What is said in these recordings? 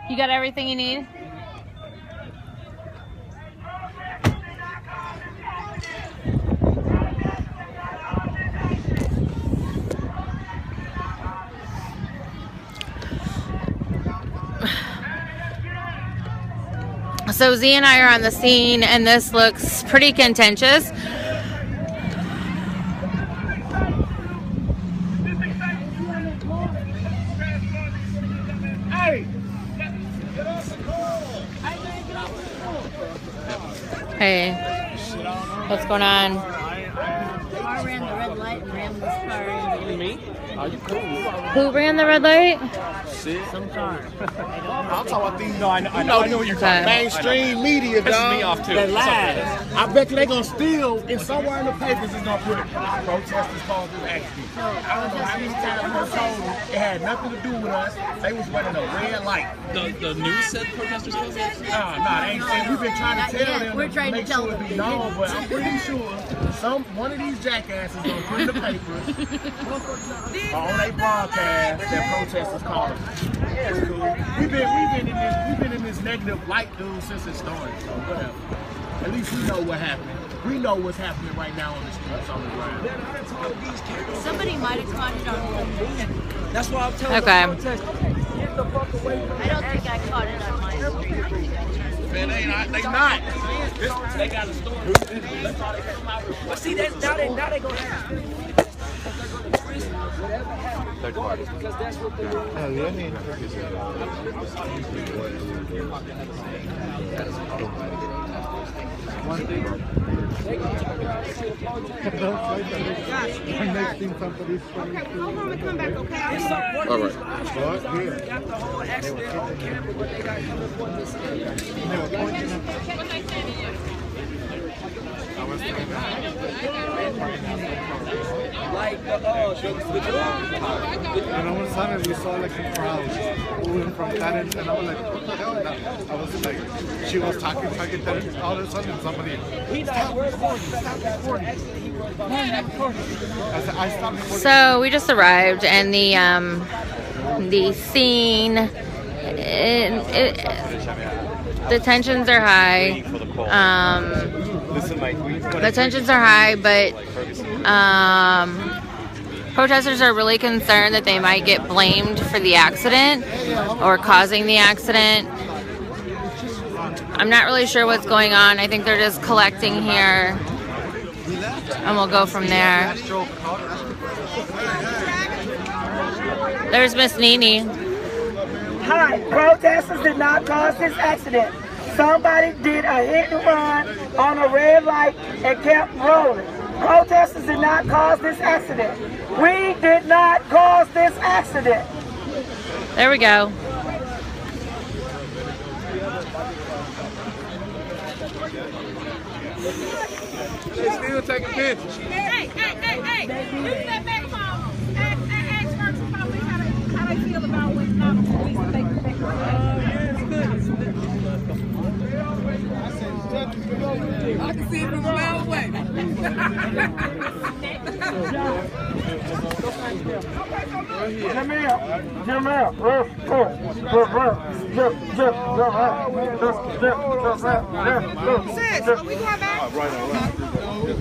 You got everything you need? So Z and I are on the scene, and this looks pretty contentious. Hey, what's going on? I ran the red light and ran this car into me. Are you cool? Who ran the red light? Some car. I'm talking about these. No, I know what you're talking about. Mainstream media, dog. Pisses me off too. They lies. I bet you they gonna steal, and somewhere in the papers is gonna put protesters caused this accident. I don't know how many times we told them it had nothing to do with us. They was running a red light. The news said protesters caused the accident? Nah, they ain't saying. We've been trying to tell them. We're trying to make tell sure them it be they known, didn't. but I'm pretty sure one of these jackasses gonna put in the papers on their broadcast that protesters called them. Yeah, it's cool. We've been in this negative light, dude, since it started. So whatever. At least we know what happened. We know what's happening right now on the streets, on the ground. Somebody might have caught it on. That's why I'm telling Okay. the protesters, get the fuck away from I don't think I caught it on my street. Man, they not. They got a story. That's all they came out with. But see, now they gonna have because that's what they All right. got the whole accident on camera, but they got what they like And all of a sudden we saw like a crowd moving from Terrence, and I was like, what the hell is that? I was like, she was talking Terrence, all of a sudden somebody, stop recording. I said, I stopped recording. So we just arrived, and the scene, the tensions are high. The tensions are high, but protesters are really concerned that they might get blamed for the accident or causing the accident. I'm not really sure what's going on. I think they're just collecting here, and we'll go from there. There's Miss Nene. Hi, protesters did not cause this accident. Somebody did a hit and run on a red light and kept rolling. Protesters did not cause this accident. We did not cause this accident. There we go. She's still taking pictures. Hey, use that megaphone. Ask first about how they feel about when the police take the picture. I can see it from a mile away. Sis, are we going back?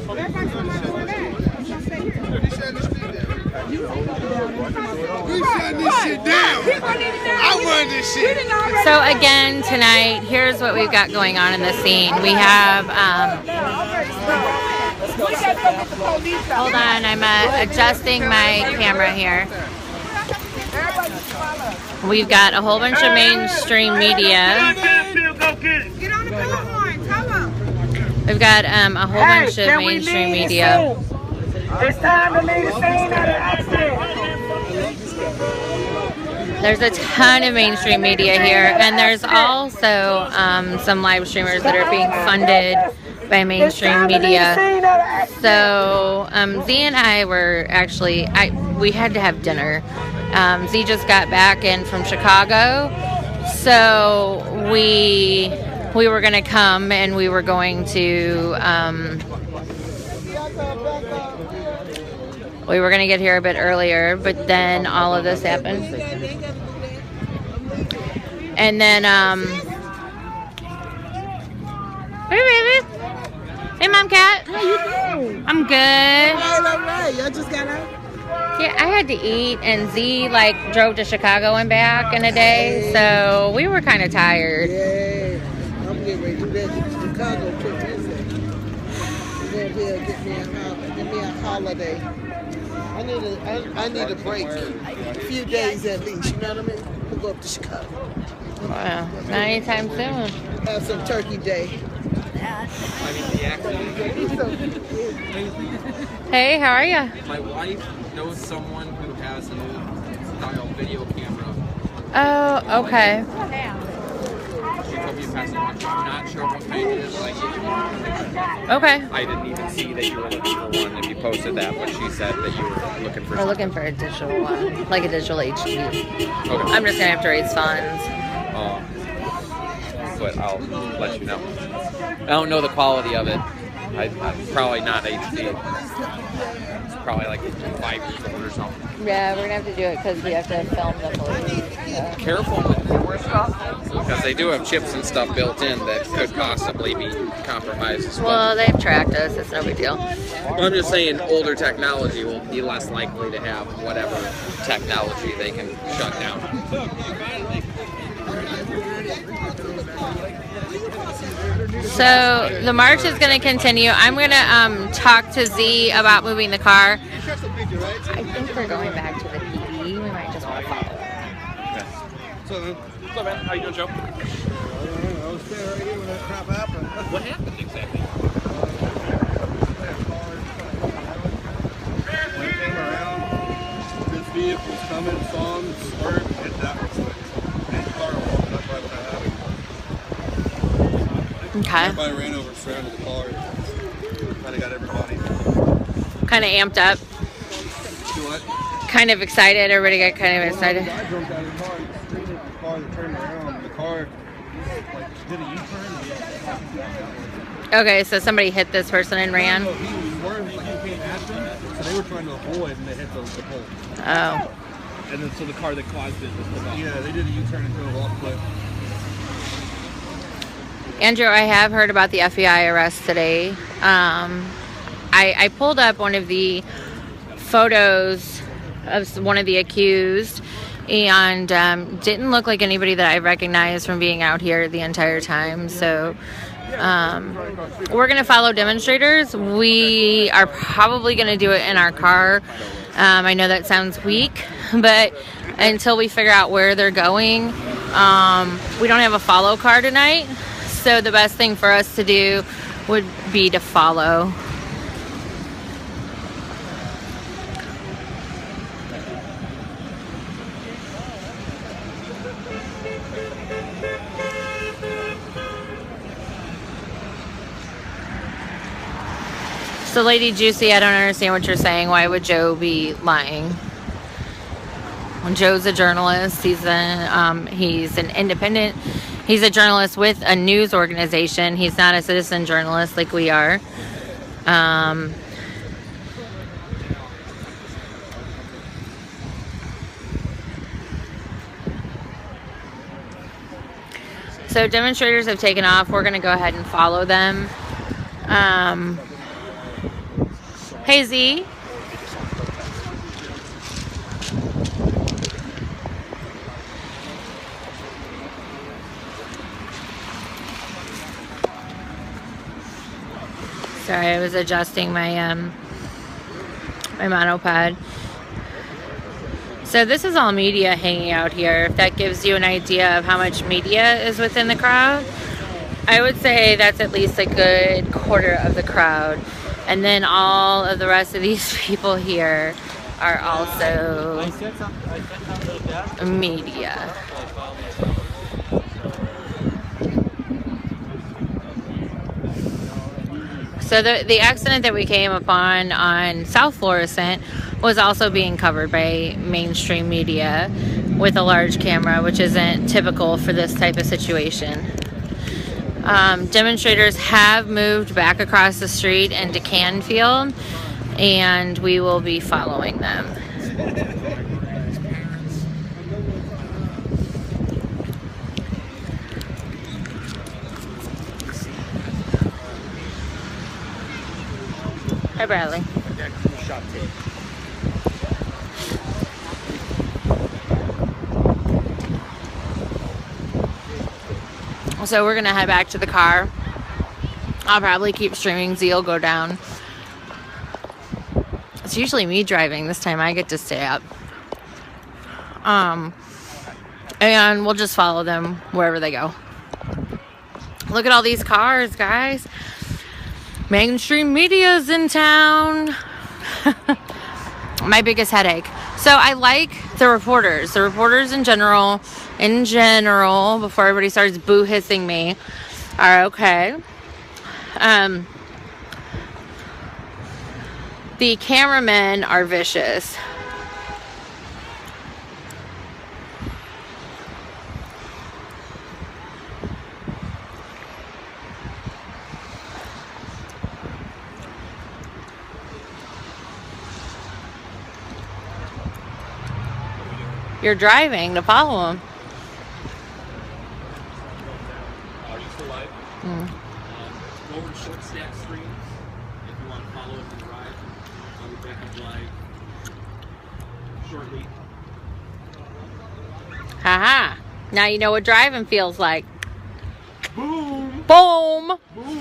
Everybody's coming out over there. You gonna stay here? We shut this shit down. I run this shit. So again, tonight, here's what we've got going on in the scene. We have, hold on, I'm adjusting my camera here. We've got a whole bunch of mainstream media. Get on the platform. Tell them. We've got a whole bunch of mainstream media. It's time to leave the scene of the accident. There's a ton of mainstream media here, and there's also some live streamers that are being funded by mainstream media. So Z and I were actually, we had to have dinner. Z just got back in from Chicago, so we were going to come, and we were going to get here a bit earlier, but then all of this happened. And then, hey, baby. Hey, Mom Cat. How you doing? I'm good. All right. Y'all just got out? Yeah, I had to eat, and Z, like, drove to Chicago and back in a day, so we were kind of tired. Yeah. I'm getting ready to do that Chicago trip Tuesday. I'm going to get me a holiday. I need a break. A few days at least, you know what I mean? We'll go up to Chicago. Wow, not anytime soon. Have some turkey day. Hey, how are you? My wife knows someone who has an old style video camera. Oh, okay. She told me to pass it on. I'm not sure what kind it is. Like, Okay. I didn't even see that you were looking for one and you posted that, but she said that you were looking for We're looking for a digital one, like a digital HD. Okay. I'm just gonna have to raise funds. But I'll let you know. I don't know the quality of it. I'm probably not HD. It's probably like 5 years old or something. Yeah, we're gonna have to do it because we have to film the movie. Careful with newer stuff, because they do have chips and stuff built in that could possibly be compromised as well. Well, they've tracked us. It's no big deal. I'm just saying older technology will be less likely to have whatever technology they can shut down. So the march is going to continue. I'm going to talk to Z about moving the car. I think we're going back to the PD. We might just want to follow. So man, how you doing, Joe? I was standing right here when that crap happened. What happened exactly? When it came around, this vehicle was coming, saw him, swerved, hit that one. And the car walked up right when that happened. Okay. Everybody ran over and surrounded the car. Kind of got everybody. Kind of amped up. Do what? Kind of excited. Everybody got kind of excited. I jumped out of the car and straight into the car that turned around. The car like did a U-turn. Okay, so somebody hit this person and ran. No, he swerved, he came after him, so they were trying to avoid and they hit the pole. Oh. And then so the car that caused it was the Yeah, they did a U-turn and drove off cliff. Andrew, I have heard about the FBI arrest today. I pulled up one of the photos of one of the accused and didn't look like anybody that I recognized from being out here the entire time. So we're going to follow demonstrators. We are probably going to do it in our car. I know that sounds weak, but until we figure out where they're going, we don't have a follow car tonight. So the best thing for us to do would be to follow. So Lady Juicy, I don't understand what you're saying. Why would Joe be lying? When Joe's a journalist, he's an independent. He's a journalist with a news organization. He's not a citizen journalist like we are. So demonstrators have taken off. We're going to go ahead and follow them. Hey, Z. Sorry, I was adjusting my my monopod. So this is all media hanging out here. If that gives you an idea of how much media is within the crowd, I would say that's at least a good quarter of the crowd. And then all of the rest of these people here are also media. So the accident that we came upon on South Florissant was also being covered by mainstream media with a large camera, which isn't typical for this type of situation. Demonstrators have moved back across the street into Canfield, and we will be following them. Hi, Bradley. So we're gonna head back to the car. I'll probably keep streaming. Z will go down. It's usually me driving. This time I get to stay up. And we'll just follow them wherever they go. Look at all these cars, guys. Mainstream media's in town. My biggest headache. So I like the reporters. The reporters in general, before everybody starts boo hissing me, are okay. The cameramen are vicious. You're driving to follow him. Are you still live? Go over to short stack streams if you want to follow us and drive. I'll be back up live shortly. Haha. Now you know what driving feels like. Boom! Boom! Boom!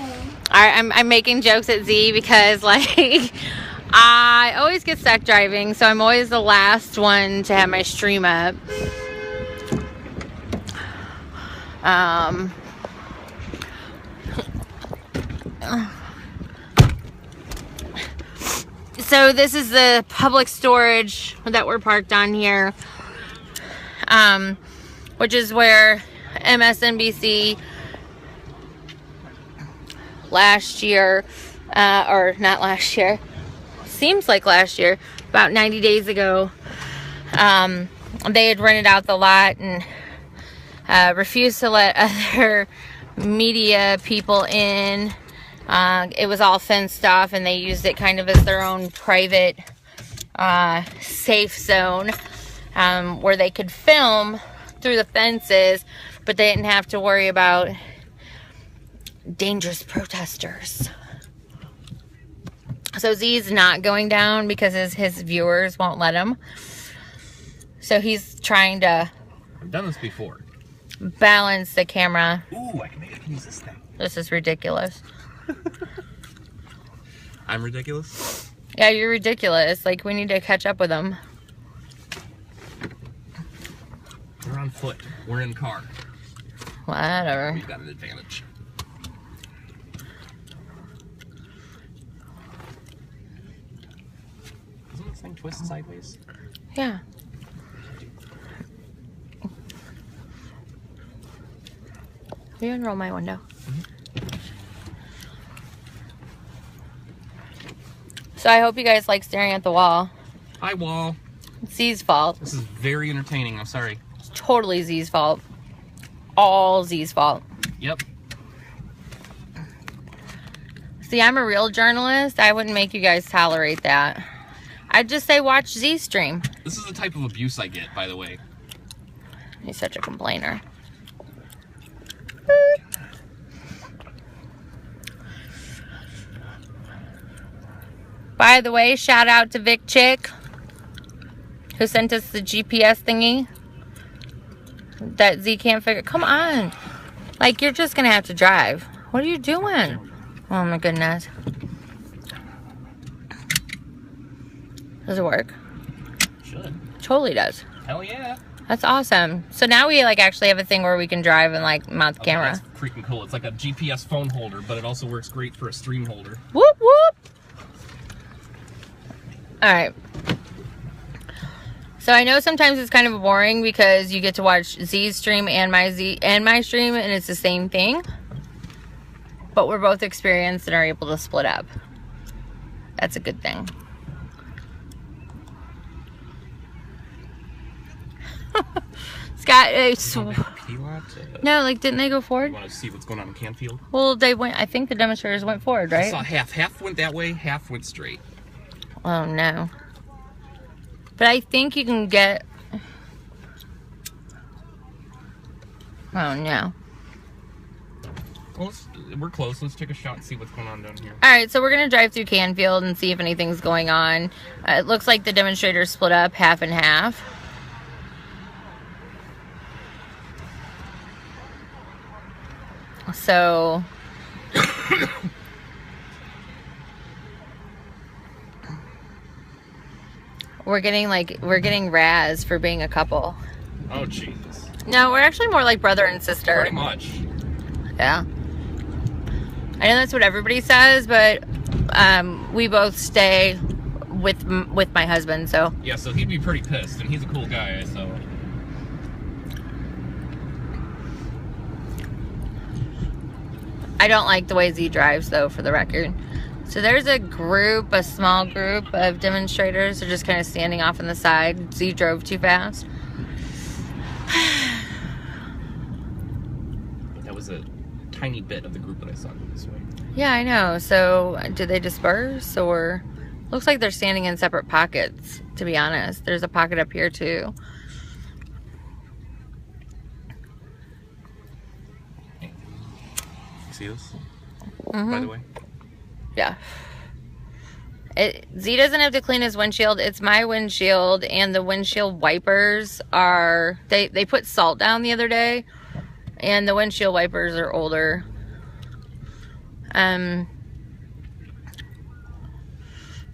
Alright, I'm making jokes at Z because, like, I always get stuck driving, so I'm always the last one to have my stream up. So this is the public storage that we're parked on here, which is where MSNBC last year, or not last year, seems like last year, about 90 days ago, they had rented out the lot and refused to let other media people in. It was all fenced off, and they used it kind of as their own private safe zone, where they could film through the fences, but they didn't have to worry about dangerous protesters. So Z's not going down because his viewers won't let him. So he's trying to I've done this before. balance the camera. Ooh, I can use this thing. This is ridiculous. I'm ridiculous? Yeah, you're ridiculous. Like, we need to catch up with them. We're on foot. We're in car. Whatever. We've got an advantage. Doesn't this thing twist sideways? Yeah. Will you unroll my window? So I hope you guys like staring at the wall. Hi, wall. It's Z's fault. This is very entertaining. I'm sorry. It's totally Z's fault. All Z's fault. Yep. See, I'm a real journalist. I wouldn't make you guys tolerate that. I'd just say watch Z stream. This is the type of abuse I get, by the way. He's such a complainer. By the way, shout out to Vic Chick, who sent us the GPS thingy that Z can't figure. Come on. Like, you're just going to have to drive. What are you doing? Oh, my goodness. Does it work? Should. Totally does. Hell yeah. That's awesome. So now we, like, actually have a thing where we can drive and, like, mount the camera. That's freaking cool. It's like a GPS phone holder, but it also works great for a stream holder. Whoop, whoop. Alright. So I know sometimes it's kind of boring because you get to watch Z's stream and my stream, and it's the same thing. But we're both experienced and are able to split up. That's a good thing. Scott, no, like, didn't they go forward? You want to see what's going on in Canfield? Well, they went. I think the demonstrators went forward, right? I saw half. Half went that way, half went straight. Oh no. But I think you can get... Oh no. We're close. Let's take a shot and see what's going on down here. All right, so we're gonna drive through Canfield and see if anything's going on. It looks like the demonstrators split up half and half. So we're getting razz for being a couple. Oh Jesus. No, we're actually more like brother and sister. Pretty much. Yeah. I know that's what everybody says, but we both stay with my husband, so. Yeah, so he'd be pretty pissed, and he's a cool guy, so. I don't like the way Z drives, though, for the record. So there's a small group of demonstrators. They're just kind of standing off on the side. Z drove too fast. That was a tiny bit of the group that I saw go this way. Yeah, I know. So did they disperse, or looks like they're standing in separate pockets, to be honest. There's a pocket up here too. See this? Mm-hmm. By the way. Yeah. Z doesn't have to clean his windshield. It's my windshield, and the windshield wipers are, they put salt down the other day, and the windshield wipers are older.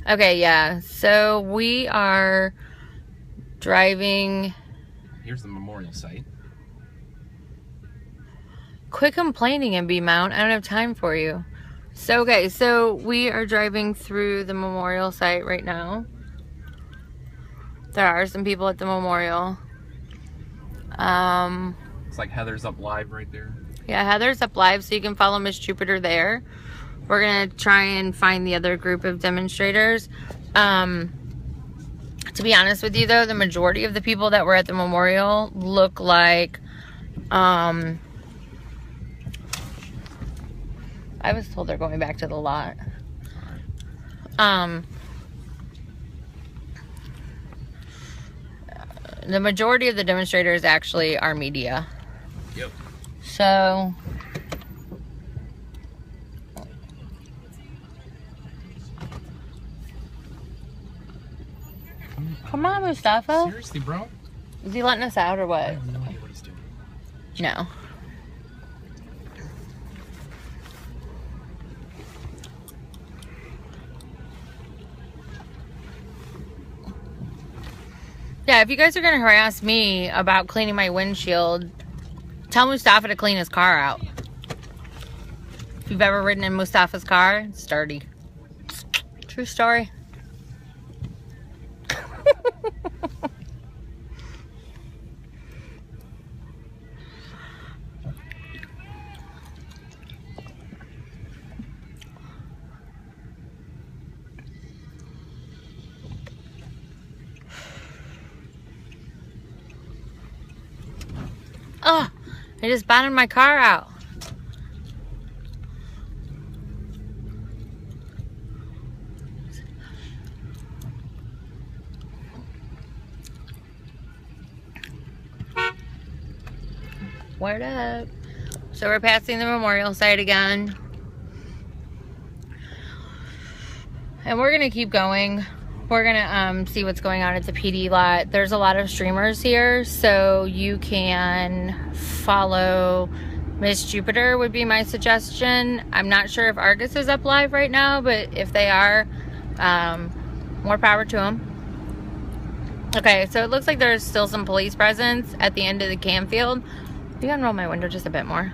Okay, yeah. So we are driving. Here's the memorial site. Quit complaining, MB Mount. I don't have time for you. So, okay, so we are driving through the memorial site right now. There are some people at the memorial. It's like Heather's up live right there. Yeah, Heather's up live, so you can follow Miss Jupiter there. We're gonna try and find the other group of demonstrators. To be honest with you, though, the majority of the people that were at the memorial look like, I was told they're going back to the lot. The majority of the demonstrators actually are media. Yep. So, come on, Mustafa. Seriously, bro? Is he letting us out or I what? have no idea what he's doing. No. Yeah, if you guys are going to harass me about cleaning my windshield, tell Mustafa to clean his car out. If you've ever ridden in Mustafa's car, it's dirty. True story. Oh, I just bottomed my car out. Word up. So we're passing the memorial site again. And we're gonna keep going. We're gonna see what's going on at the PD lot. There's a lot of streamers here, so you can follow Miss Jupiter would be my suggestion. I'm not sure if Argus is up live right now, but if they are, more power to them. Okay, so it looks like there's still some police presence at the end of the Canfield. You can roll my window just a bit more.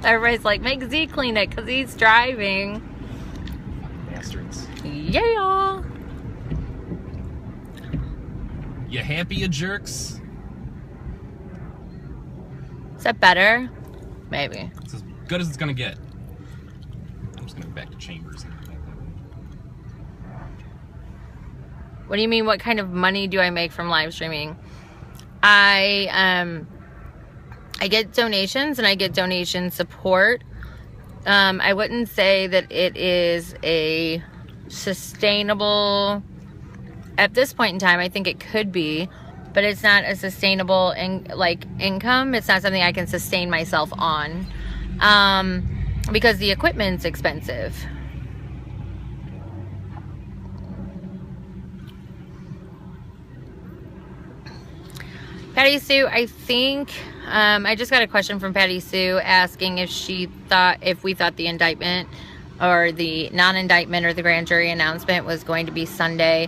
Everybody's like, make Z clean it because he's driving. Bastards. Yeah. You happy, you jerks? Is that better? Maybe. It's as good as it's gonna get. I'm just gonna go back to chambers. What do you mean, what kind of money do I make from live streaming? I get donations and I get donation support. I wouldn't say that it is a sustainable, at this point in time, I think it could be, but it's not a sustainable income. It's not something I can sustain myself on, because the equipment's expensive. Patty Sue, I think I just got a question from Patty Sue asking if we thought the indictment or the non-indictment or the grand jury announcement was going to be Sunday.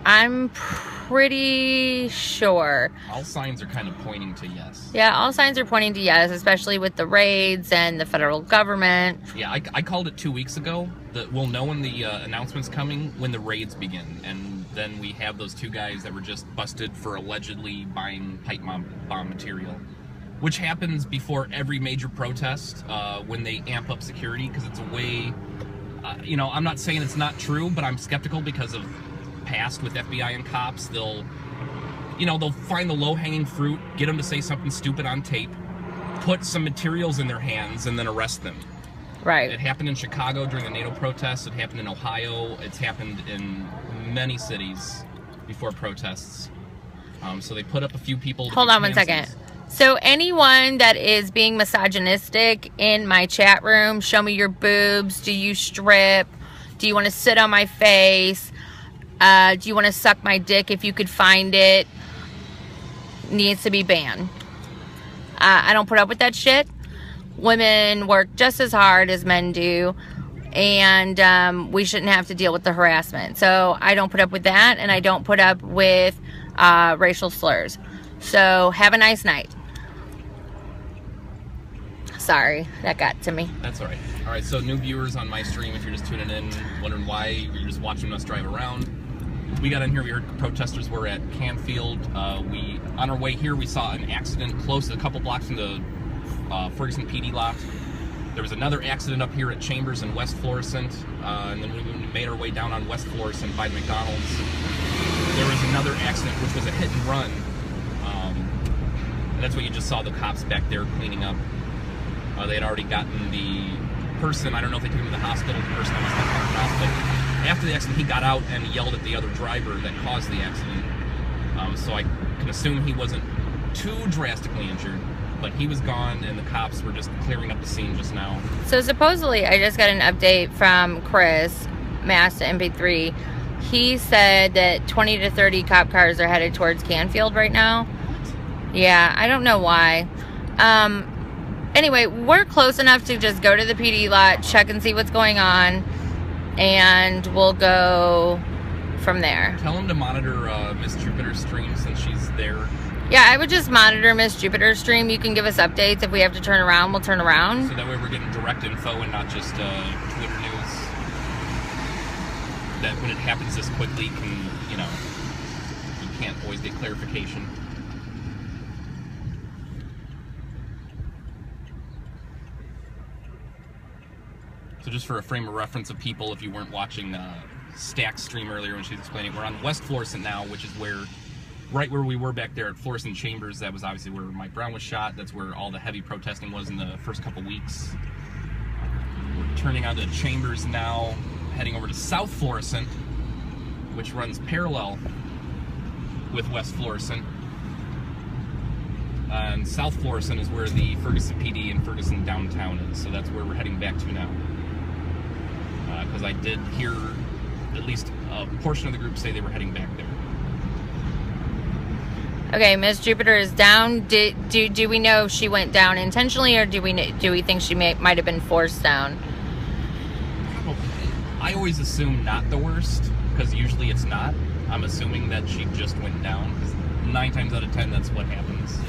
I'm pretty sure. All signs are kind of pointing to yes. Yeah, all signs are pointing to yes, especially with the raids and the federal government. Yeah, I called it 2 weeks ago. We'll know when the announcement's coming when the raids begin. And then we have those 2 guys that were just busted for allegedly buying pipe bomb material, which happens before every major protest when they amp up security, because it's a way, I'm not saying it's not true, but I'm skeptical because of past with FBI and cops. They'll find the low-hanging fruit, get them to say something stupid on tape, put some materials in their hands, and then arrest them. Right. It happened in Chicago during the NATO protests. It happened in Ohio. It's happened in many cities before protests. So they put up a few people. Hold on one second. So anyone that is being misogynistic in my chat room, show me your boobs. Do you strip? Do you want to sit on my face? Do you want to suck my dick if you could find it? Needs to be banned. I don't put up with that shit. Women work just as hard as men do, and we shouldn't have to deal with the harassment. So I don't put up with that, and I don't put up with racial slurs. So have a nice night. Sorry, that got to me. That's all right. All right, so new viewers on my stream, if you're just tuning in, wondering why you're just watching us drive around. We got in here, we heard protesters were at Canfield. On our way here, we saw an accident close, a couple blocks from the Ferguson PD lot. There was another accident up here at Chambers in West Florissant, and then we made our way down on West Florissant by McDonald's. There was another accident, which was a hit and run. And that's what you just saw, the cops back there cleaning up. They had already gotten the person, I don't know if they took him to the hospital, the person that was in the hospital. After the accident, he got out and yelled at the other driver that caused the accident. So I can assume he wasn't too drastically injured, but he was gone, and the cops were just clearing up the scene just now. So supposedly, I just got an update from Chris, Mass to MP3. He said that 20 to 30 cop cars are headed towards Canfield right now. Yeah, I don't know why. Anyway, we're close enough to just go to the PD lot, check and see what's going on, and we'll go from there. Tell him to monitor Miss Jupiter's stream since she's there. Yeah, I would just monitor Miss Jupiter's stream. You can give us updates. If we have to turn around, we'll turn around. So that way we're getting direct info and not just Twitter news. That when it happens this quickly, you can't always get clarification. So just for a frame of reference of people, if you weren't watching Stack's stream earlier when she was explaining, we're on West Florissant now, which is right where we were back there at Florissant Chambers. That was obviously where Mike Brown was shot. That's where all the heavy protesting was in the first couple weeks. We're turning onto Chambers now, heading over to South Florissant, which runs parallel with West Florissant. And South Florissant is where the Ferguson PD and Ferguson downtown is. So that's where we're heading back to now. Because I did hear at least a portion of the group say they were heading back there. Okay, Miss Jupiter is down. Do we know if she went down intentionally, or do we think she might have been forced down? I always assume not the worst, because usually it's not. I'm assuming that she just went down, because 9 times out of 10 that's what happens.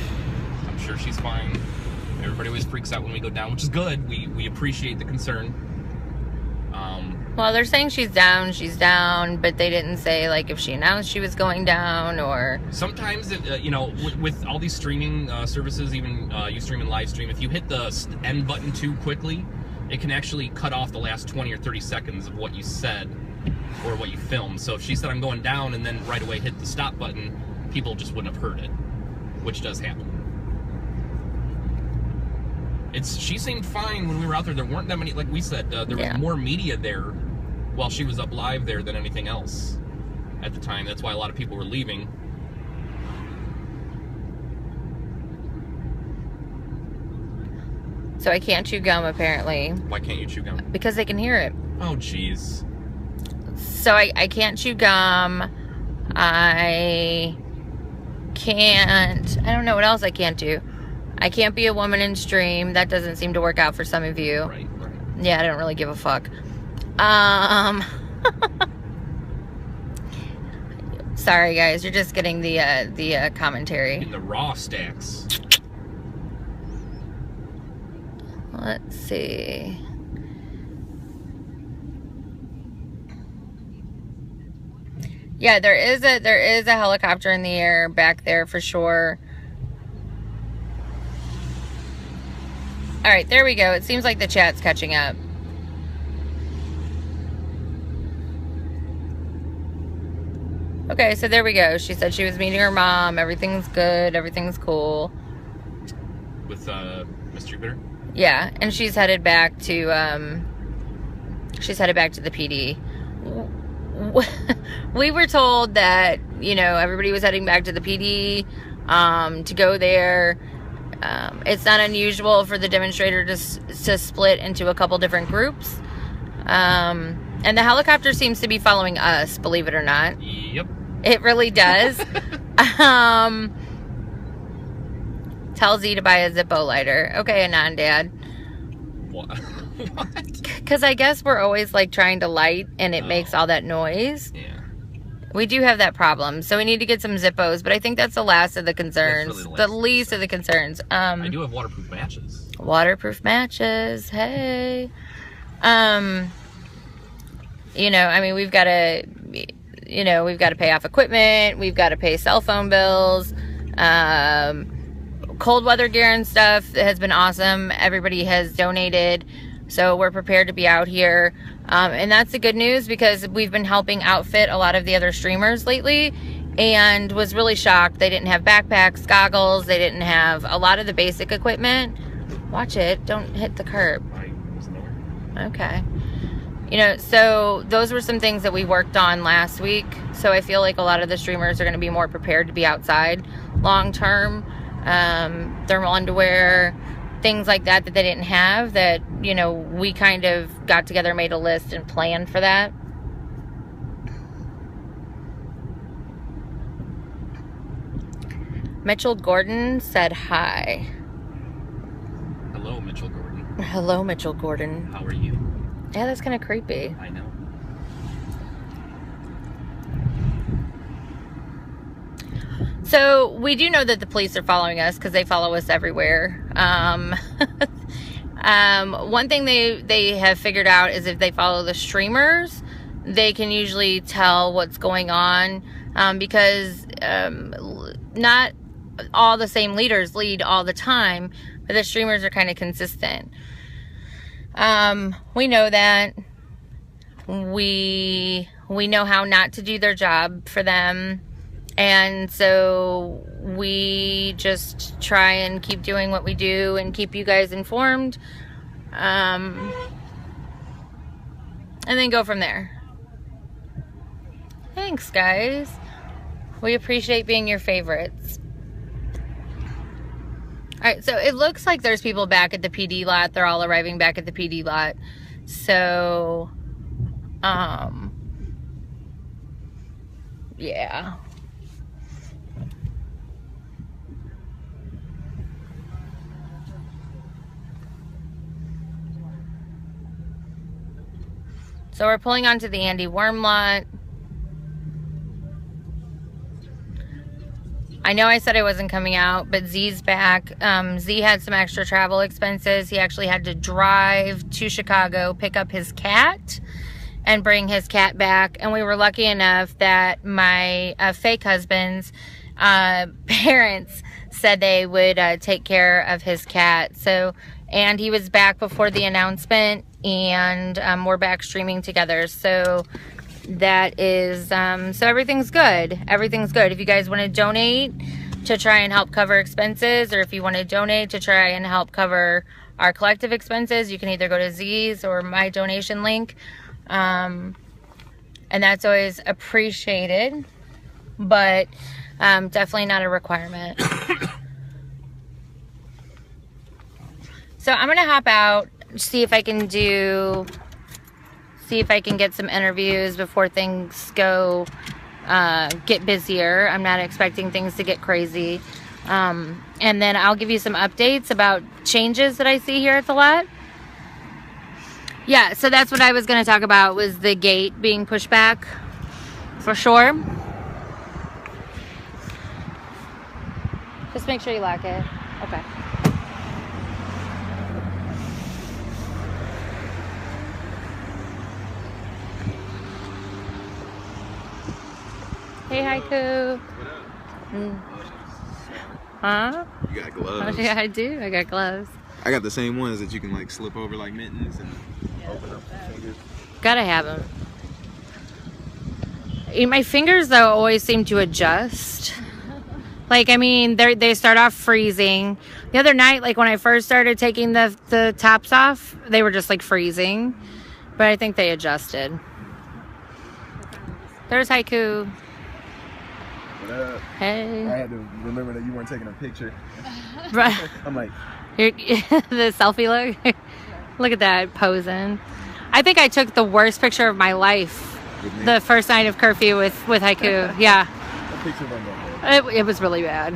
I'm sure she's fine. Everybody always freaks out when we go down, which is good. We appreciate the concern. Well, they're saying she's down, but they didn't say like if she announced she was going down or. Sometimes, with all these streaming services, even Ustream and Livestream, if you hit the end button too quickly, it can actually cut off the last 20 or 30 seconds of what you said or what you filmed. So if she said I'm going down and then right away hit the stop button, people just wouldn't have heard it, which does happen. She seemed fine when we were out there. There weren't that many, like we said, there was more media there while she was up live there than anything else at the time. That's why a lot of people were leaving. So I can't chew gum, apparently. Why can't you chew gum? Because they can hear it. Oh, jeez. So I can't chew gum. I can't... I don't know what else I can't do. I can't be a woman in stream. That doesn't seem to work out for some of you. Right. Yeah, I don't really give a fuck. Sorry, guys. You're just getting the commentary. In the raw stacks. Let's see. Yeah, there is a helicopter in the air back there for sure. All right, there we go. It seems like the chat's catching up. Okay, so there we go. She said she was meeting her mom. Everything's good. Everything's cool. With Miss Jupiter? Yeah, and she's headed back to the PD. We were told that, you know, everybody was heading back to the PD to go there. It's not unusual for the demonstrator to split into a couple different groups. And the helicopter seems to be following us, believe it or not. Yep. It really does. Tell Z to buy a Zippo lighter. Okay, Anon Dad. What? Because I guess we're always like trying to light and it makes all that noise. Yeah. We do have that problem, so we need to get some Zippos, but I think that's the last of the concerns. Really the least of the concerns. I do have waterproof matches. Waterproof matches, hey. You know, I mean, we've got to pay off equipment, we've got to pay cell phone bills, cold weather gear and stuff has been awesome. Everybody has donated, so we're prepared to be out here. And that's the good news, because we've been helping outfit a lot of the other streamers lately, and was really shocked. They didn't have backpacks, goggles, they didn't have a lot of the basic equipment. Watch it, don't hit the curb. Okay. You know, so those were some things that we worked on last week. So I feel like a lot of the streamers are going to be more prepared to be outside long term. Thermal underwear, things like that they didn't have, that, you know, we kind of got together, made a list and planned for that. Mitchell Gordon said hi. Hello, Mitchell Gordon. Hello, Mitchell Gordon. How are you? Yeah, that's kind of creepy. I know. So we do know that the police are following us, because they follow us everywhere. One thing they have figured out is if they follow the streamers, they can usually tell what's going on, because not all the same leaders lead all the time, but the streamers are kind of consistent. We know that. We know how not to do their job for them. And so we just try and keep doing what we do and keep you guys informed. And then go from there. Thanks, guys. We appreciate being your favorites. Alright, so it looks like there's people back at the PD lot. They're all arriving back at the PD lot. So, yeah. So we're pulling onto the Andy Worm lot. I know I said I wasn't coming out, but Z's back. Z had some extra travel expenses. He actually had to drive to Chicago, pick up his cat, and bring his cat back. And we were lucky enough that my fake husband's parents said they would take care of his cat. So, and he was back before the announcement, and we're back streaming together. So that is, so everything's good. Everything's good. If you guys want to donate to try and help cover expenses, or if you want to donate to try and help cover our collective expenses, you can either go to Z's or my donation link. And that's always appreciated, but So I'm gonna hop out, see if I can get some interviews before things get busier. I'm not expecting things to get crazy. And then I'll give you some updates about changes that I see here at the lot. Yeah, so that's what I was going to talk about, was the gate being pushed back, for sure. Just make sure you lock it. Okay. Hey, Haiku. Huh? You got gloves. Oh, yeah, I do. I got gloves. I got the same ones that you can like slip over like mittens and open up your fingers. Gotta have them. My fingers, though, always seem to adjust. Like, I mean, they start off freezing. The other night, like when I first started taking the tops off, they were just like freezing. But I think they adjusted. There's Haiku. What up? Hey. I had to remember that you weren't taking a picture. Right. I'm like, the selfie look. Look at that, posing. I think I took the worst picture of my life the first night of curfew with Haiku. Yeah. that picture wasn't that bad. It was really bad.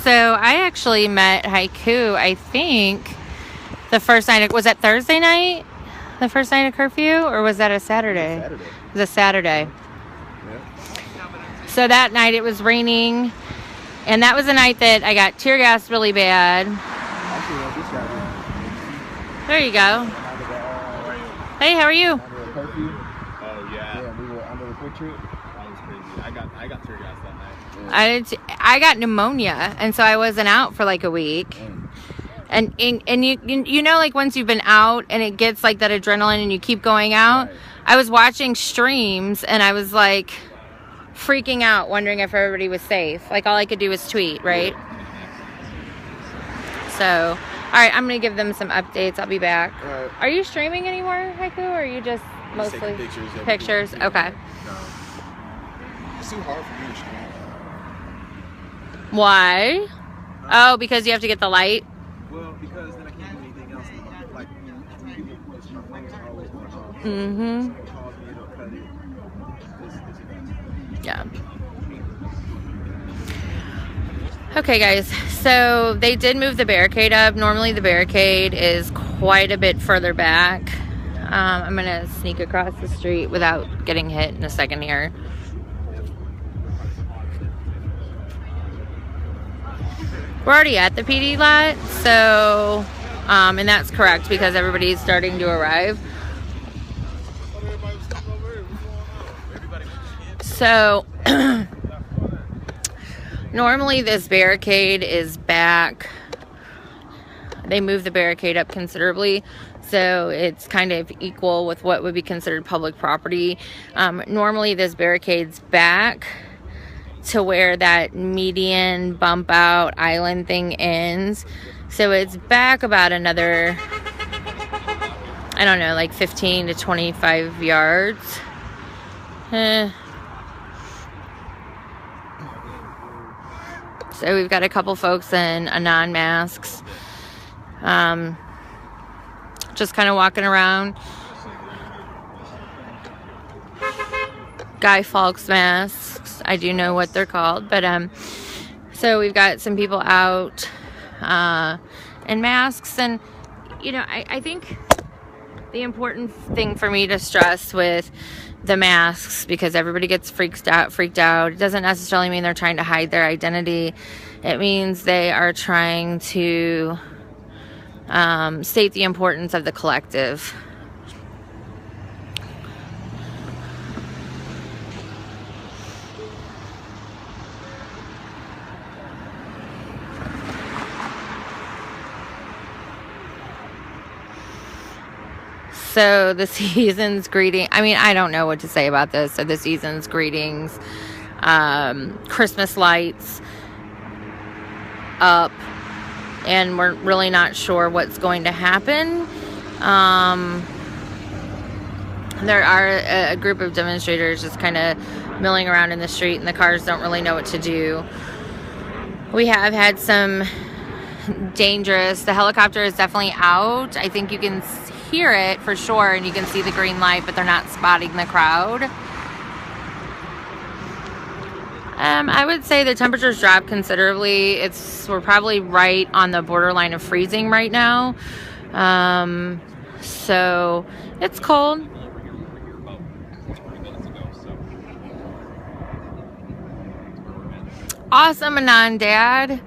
So I actually met Haiku, I think, the first night. Was that Thursday night? The first night of curfew? Or was that a Saturday? Saturday. It was a Saturday. Yeah. So that night it was raining. And that was the night that I got tear gassed really bad. Actually, I just got There you go. Hey, how are you? under a curfew. Oh yeah. Yeah, we were under the quick trip. That was crazy. I got tear gas that night. I got pneumonia, and so I wasn't out for like a week. And you know, like once you've been out and it gets like that adrenaline and you keep going out. Right. I was watching streams and I was like freaking out, wondering if everybody was safe. Like all I could do was tweet, right? So, all right, I'm gonna give them some updates. I'll be back. All right. Are you streaming anymore, Haiku, or are you just mostly taking pictures every pictures? week. Okay. No. It's too hard for me to stream. Why? Oh, because you have to get the light. Well, because then I can't do anything else. Like, my phone's always going off. Mm-hmm. Someone calls me, it'll cut it. It's Yeah. Okay, guys. So they did move the barricade up. Normally the barricade is quite a bit further back. I'm going to sneak across the street without getting hit in a second here. We're already at the PD lot, so, and that's correct because everybody's starting to arrive. So, normally this barricade is back. They moved the barricade up considerably, so it's kind of equal with what would be considered public property. Normally this barricade's back to where that median bump out island thing ends. So it's back about another, I don't know, like 15 to 25 yards. So we've got a couple folks in non-masks. Just kind of walking around. Guy Fawkes masks. I do know what they're called, but so we've got some people out in masks, and you know, I think the important thing for me to stress with the masks, because everybody gets freaked out, it doesn't necessarily mean they're trying to hide their identity. It means they are trying to state the importance of the collective. So the season's greeting, I mean, I don't know what to say about this. So the season's greetings, Christmas lights up, and we're really not sure what's going to happen. There are a group of demonstrators just kind of milling around in the street, and the cars don't really know what to do. We have had some dangerous. The helicopter is definitely out. I think you can hear it for sure, and you can see the green light, but they're not spotting the crowd. I would say the temperatures dropped considerably. We're probably right on the borderline of freezing right now. So it's cold. Awesome, Anon Dad.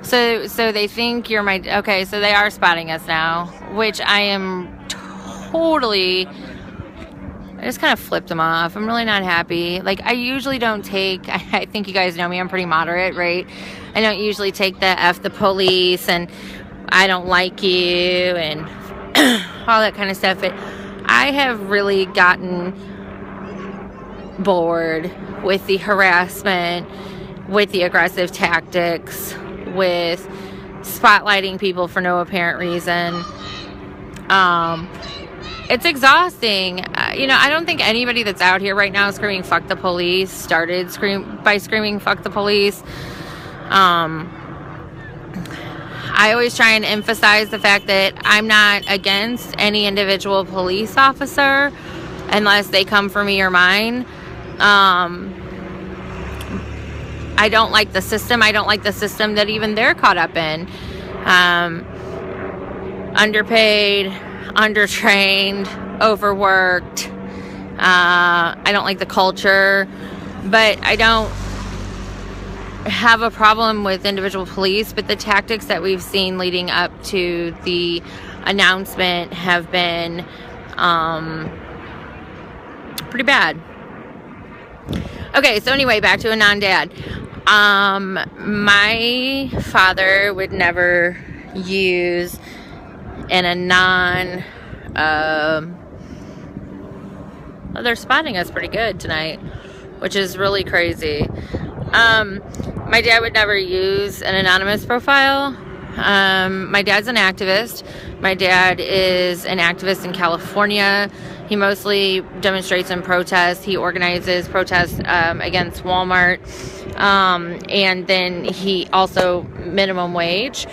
So they think you're my, okay, so they are spotting us now, which I am totally, I just kind of flipped them off. I'm really not happy. Like, I usually don't take, I think you guys know me, I'm pretty moderate, right? I don't usually take the F the police and I don't like you and all that kind of stuff. But I have really gotten bored with the harassment, with the aggressive tactics, with spotlighting people for no apparent reason. It's exhausting. I don't think anybody that's out here right now screaming fuck the police started screaming fuck the police. I always try and emphasize the fact that I'm not against any individual police officer unless they come for me or mine. I don't like the system. I don't like the system that even they're caught up in. Underpaid, undertrained, overworked. I don't like the culture, but I don't have a problem with individual police, but the tactics that we've seen leading up to the announcement have been pretty bad. Okay, so anyway, back to Anon Dad. My father would never use an Anon. Well, they're spotting us pretty good tonight, which is really crazy. My dad would never use an anonymous profile. My dad's an activist. My dad is an activist in California. He mostly demonstrates and protests. He organizes protests against Walmart. And then he also minimum wage.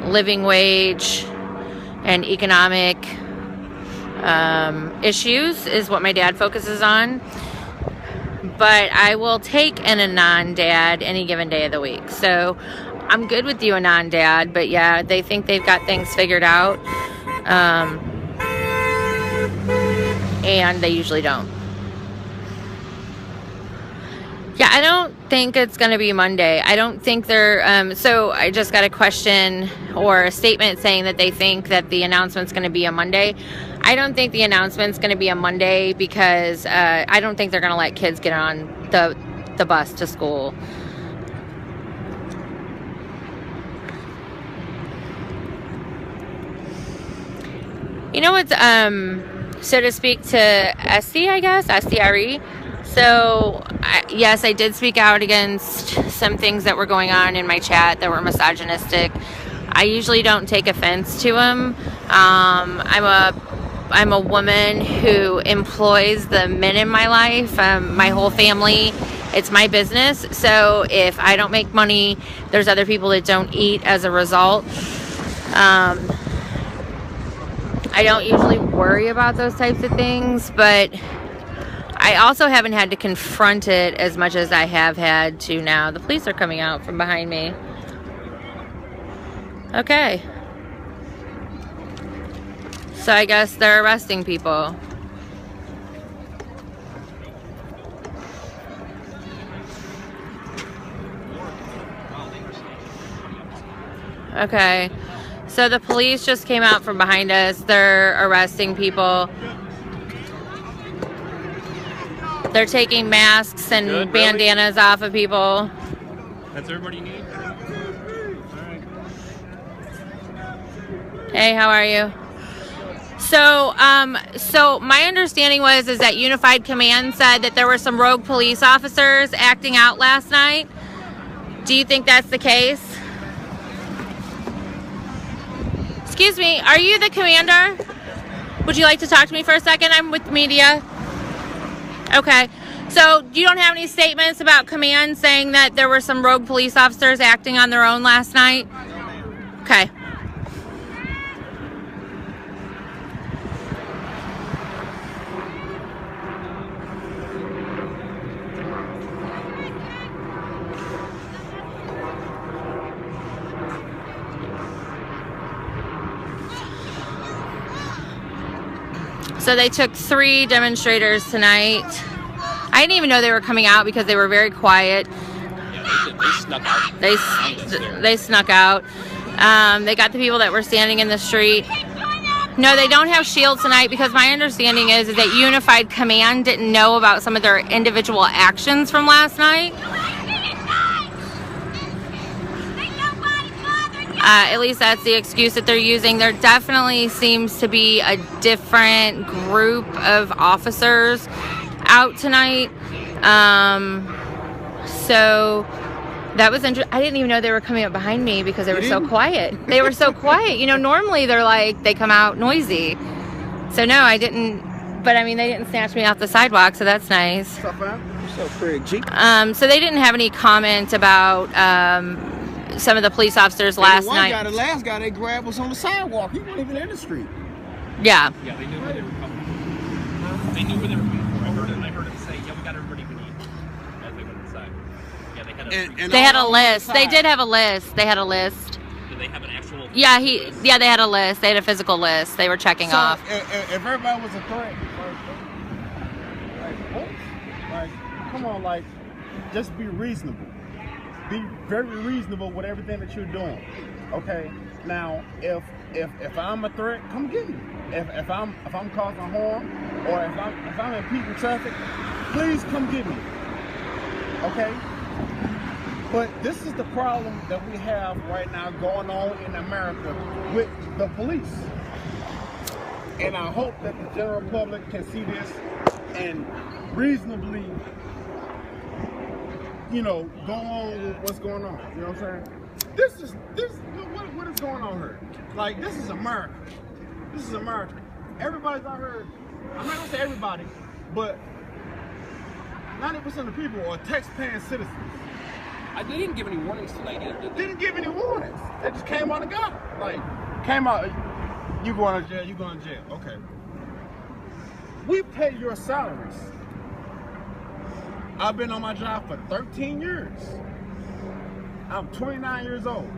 Living wage and economic issues is what my dad focuses on. But I will take an Anon Dad any given day of the week. So I'm good with you, Anon Dad, but yeah, they think they've got things figured out. And they usually don't. Yeah, I don't think it's going to be Monday. I don't think they're, so I just got a question or a statement saying that they think that the announcement's going to be a Monday. I don't think the announcement's going to be a Monday because I don't think they're going to let kids get on the bus to school. You know what's, so to speak to SC, I guess, SDRE. So, yes, I did speak out against some things that were going on in my chat that were misogynistic. I usually don't take offense to them. I'm a woman who employs the men in my life, my whole family. It's my business. So if I don't make money, there's other people that don't eat as a result. I don't usually worry about those types of things, but I also haven't had to confront it as much as I have had to now. The police are coming out from behind me. Okay. So I guess they're arresting people. Okay. So the police just came out from behind us. They're arresting people. They're taking masks and bandanas off of people. That's everybody you need? Hey, how are you? So my understanding is that Unified Command said that there were some rogue police officers acting out last night. Do you think that's the case? Excuse me, are you the commander? Would you like to talk to me for a second? I'm with media. Okay. So you don't have any statements about command saying that there were some rogue police officers acting on their own last night? Okay. So they took 3 demonstrators tonight. I didn't even know they were coming out because they were very quiet. Yeah, they snuck out. They snuck out. They got the people that were standing in the street. No, they don't have shields tonight because my understanding is that Unified Command didn't know about some of their individual actions from last night. At least that's the excuse that they're using. There definitely seems to be a different group of officers out tonight. So that was interesting. I didn't even know they were coming up behind me because they were so quiet. They were so quiet. You know, normally they're like, they come out noisy. So no, I didn't. But I mean, they didn't snatch me off the sidewalk, so that's nice. What's up, man? What's up, Craig G? So they didn't have any comment about some of the police officers last night. The last guy they grabbed was on the sidewalk. He wasn't even in the street. Yeah. Yeah, they knew where they were coming from. They knew where they were coming from. I heard him say, yeah, we got everybody we need as they went inside. Yeah, they had a list. They did have a list. They had a list. Did they have an actual Yeah, they had a list. They had a physical list. They were checking off. If everybody was a threat, like, come on, like, just be reasonable. Be very reasonable with everything that you're doing. Okay. Now, if I'm a threat, come get me. If I'm causing harm, or if I'm impeding traffic, please come get me. Okay. But this is the problem that we have right now going on in America with the police. And I hope that the general public can see this and reasonably, you know, go on with what's going on. You know what I'm saying? What is going on here? Like, this is America. This is America. Everybody's out here. I'm not gonna say everybody, but 90% of people are tax-paying citizens. They didn't give any warnings tonight either, did they? Didn't give any warnings. They just came out and got it. Like, came out, you going to jail, you going to jail. Okay. We pay your salaries. I've been on my job for 13 years. I'm 29 years old.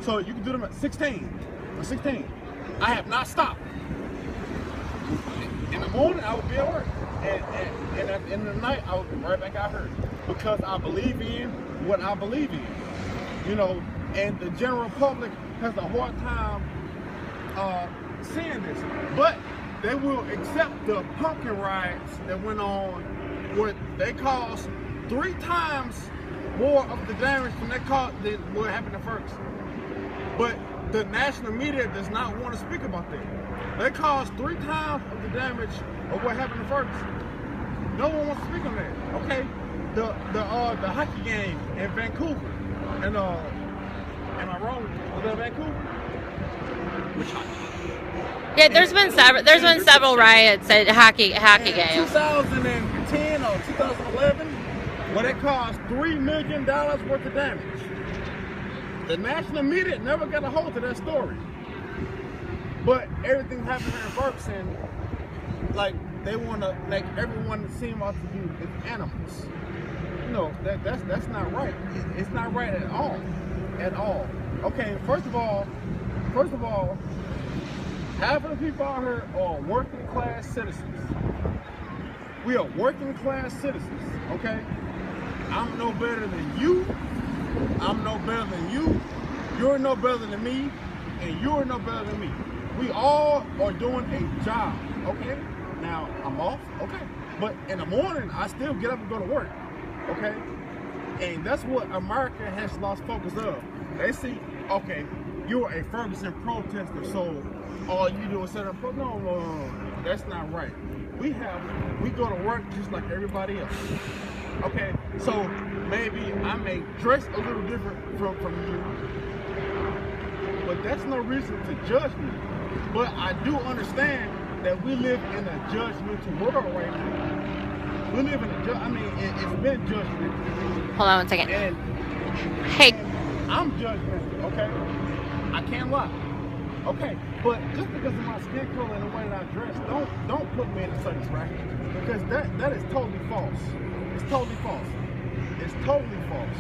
So you can do them at 16. Or 16. I have not stopped. In the morning, I would be at work. And in the night, I would be right back out here. Because I believe in what I believe in. You know, and the general public has a hard time seeing this. But they will accept the pumpkin riots that went on where they caused 3 times more of the damage than what happened at first. But the national media does not want to speak about that. They caused 3 times of the damage of what happened at first. No one wants to speak on that. Okay, the hockey game in Vancouver, and am I wrong? Was that Vancouver? Which hockey? Yeah, there's been several riots at hockey games. 2010 or 2011, where they caused $3 million worth of damage. The national media never got a hold of that story. But everything happened in reverse, and like they want to make everyone seem like to be animals. You know, that's not right. It's not right at all. At all. Okay, first of all, half of the people out here are working class citizens. We are working class citizens, okay? I'm no better than you. I'm no better than you. You're no better than me. And you're no better than me. We all are doing a job, okay? Now, I'm off, okay. But in the morning, I still get up and go to work, okay? And that's what America has lost focus of. They see, okay, you're a Ferguson protester, so all you do is set up, no, that's not right. We go to work just like everybody else. Okay, so maybe I may dress a little different from you, but that's no reason to judge me. But I do understand that we live in a judgmental world right now. We live in I mean, it's been judgmental. Hold on one second. And Hey. I'm judgmental, okay? I can't lie. Okay, but just because of my skin color and the way that I dress, don't put me in a certain bracket. Because that is totally false. It's totally false. It's totally false.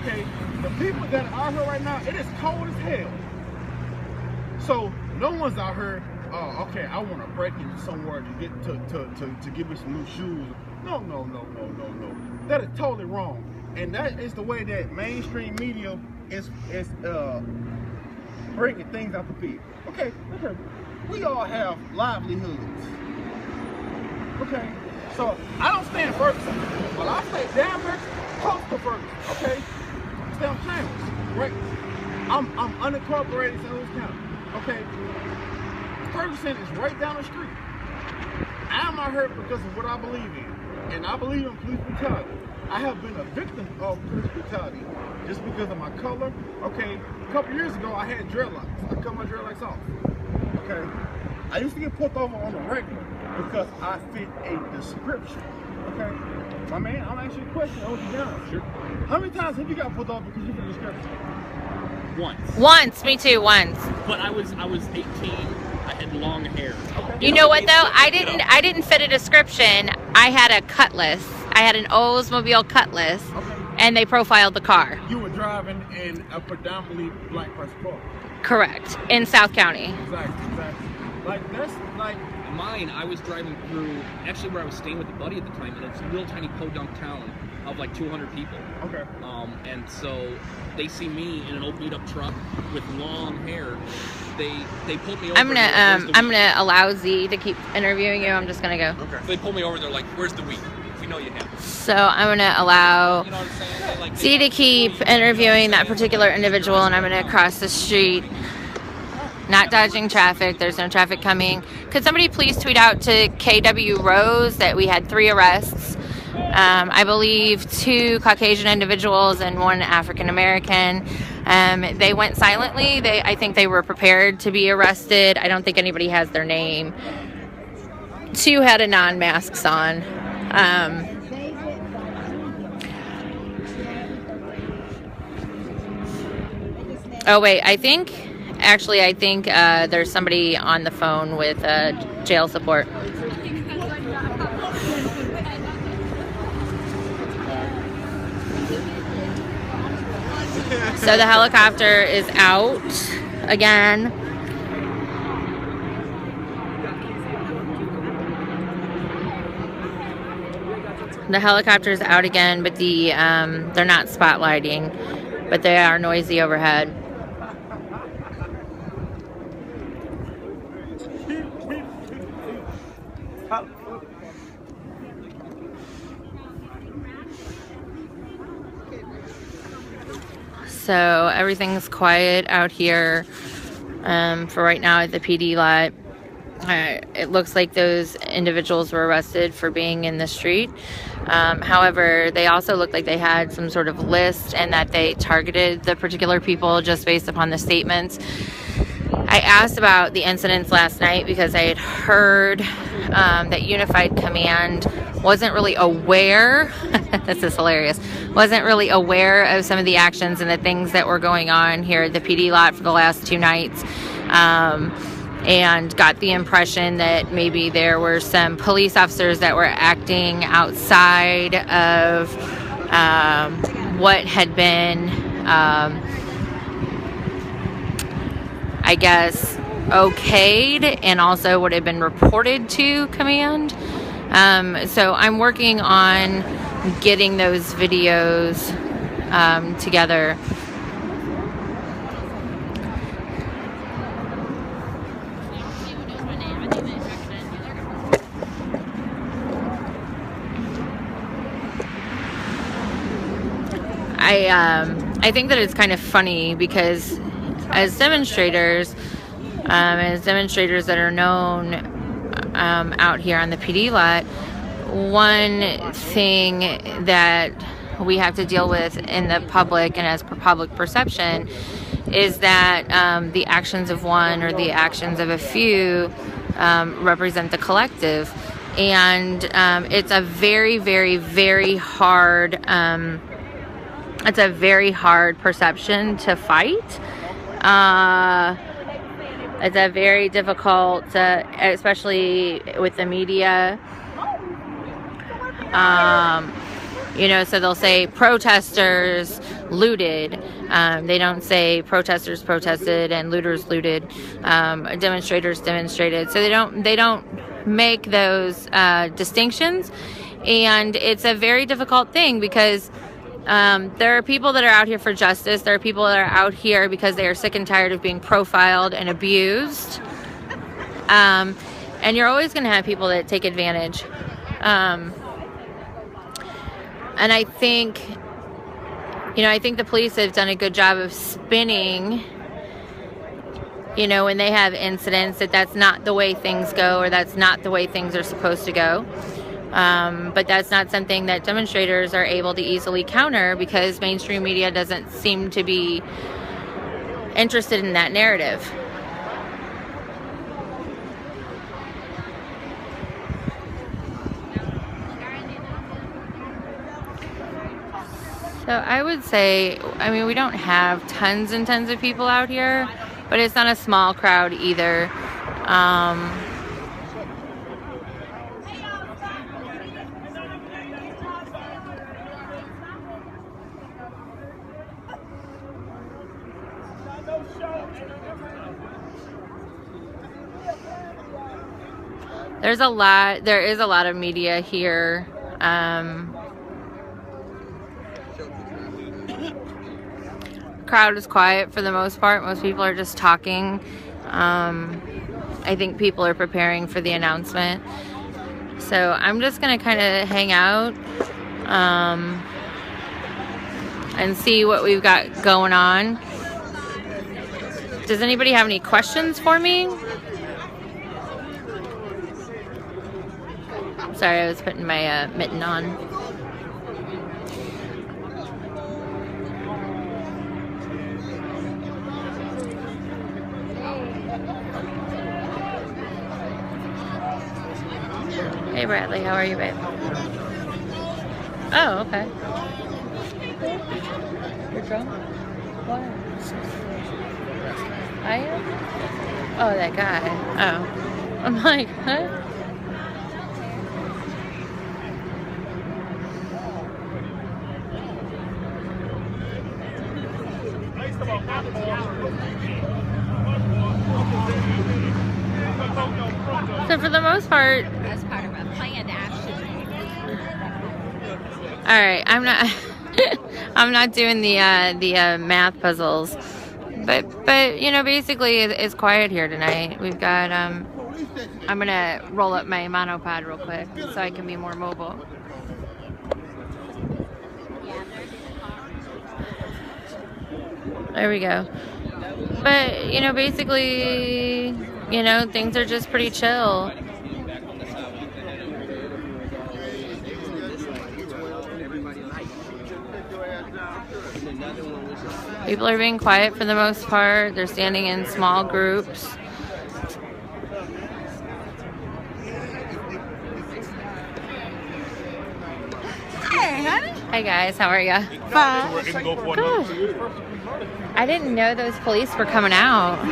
Okay, the people that are out here right now, it is cold as hell. So no one's out here, okay, I want to break into somewhere to get to give me some new shoes. No. That is totally wrong. And that is the way that mainstream media is breaking things out the people. Okay, we all have livelihoods. Okay, so I don't stay in Ferguson. Well, I stay down there close to Ferguson. Okay, stay on campus, right? I'm unincorporated in St. Louis County. Okay, Ferguson is right down the street. I'm out here because of what I believe in, and I believe in police brutality. I have been a victim of police brutality just because of my color. Okay, a couple years ago I had dreadlocks. I cut my dreadlocks off. Okay, I used to get pulled over on the regular because I fit a description. Okay, my man, I'm asking you a question. Hold you down. Sure. How many times have you got pulled over because you fit a description? Once, me too, once. But I was 18. I had long hair. Okay. You know what though? I didn't fit a description. I had a Cutlass. I had an Oldsmobile Cutlass, and they profiled the car. You were driving in a predominantly black person car. Correct, in South County. Exactly. Like that's like mine. I was driving through actually where I was staying with a buddy at the time, and it's a little tiny podunk town of like 200 people. Okay. And so they see me in an old beat up truck with long hair. They pulled me over. I'm gonna allow Z to keep interviewing you. I'm just gonna go. Okay. So they pulled me over. They're like, "Where's the weed? We know you have it." So I'm gonna allow Z to keep interviewing that particular individual, and I'm gonna cross the street, not dodging traffic. There's no traffic coming. Could somebody please tweet out to KW Rose that we had 3 arrests? I believe 2 Caucasian individuals and 1 African American. They went silently. I think they were prepared to be arrested. I don't think anybody has their name. 2 had a non-masks on. Oh wait, I think there's somebody on the phone with jail support. So the helicopter is out again. The helicopter's out again, but they're not spotlighting, but they are noisy overhead. So everything's quiet out here for right now at the PD lot. It looks like those individuals were arrested for being in the street. However, they also looked like they had some sort of list and that they targeted the particular people just based upon the statements. I asked about the incidents last night because I had heard that Unified Command wasn't really aware, this is hilarious, wasn't really aware of some of the actions and the things that were going on here at the PD lot for the last 2 nights. And got the impression that maybe there were some police officers that were acting outside of what had been, I guess, okayed and also what had been reported to command. So I'm working on getting those videos together. I think that it's kind of funny because as demonstrators that are known out here on the PD lot, one thing that we have to deal with in the public and as per public perception is that the actions of one or the actions of a few represent the collective. and it's a very, very, very hard. It's a very hard perception to fight. It's a very difficult, especially with the media. You know, so they'll say protesters looted. They don't say protesters protested and looters looted. Demonstrators demonstrated. So they don't make those distinctions, and it's a very difficult thing because there are people that are out here for justice. There are people that are out here because they are sick and tired of being profiled and abused. And you're always going to have people that take advantage. And I think the police have done a good job of spinning, you know, when they have incidents, that's not the way things go, or that's not the way things are supposed to go. But that's not something that demonstrators are able to easily counter because mainstream media doesn't seem to be interested in that narrative. So I would say, I mean, we don't have tons and tons of people out here, but it's not a small crowd either. There is a lot of media here. Crowd is quiet for the most part. Most people are just talking. I think people are preparing for the announcement. So I'm just gonna kind of hang out and see what we've got going on. Does anybody have any questions for me? Sorry, I was putting my mitten on. Hey Bradley, how are you, babe? Oh, okay. You're drunk? Why? I am? Oh, that guy. Oh. I'm like, huh? So for the most part, That's part of a planned action. all right, I'm not doing the math puzzles, but you know, basically it's quiet here tonight. We've got I'm gonna roll up my monopod real quick so I can be more mobile. There we go. But you know, basically, you know, things are just pretty chill. People are being quiet for the most part. They're standing in small groups. Hey, honey. Hi guys, how are ya? Fine. Good. I didn't know those police were coming out.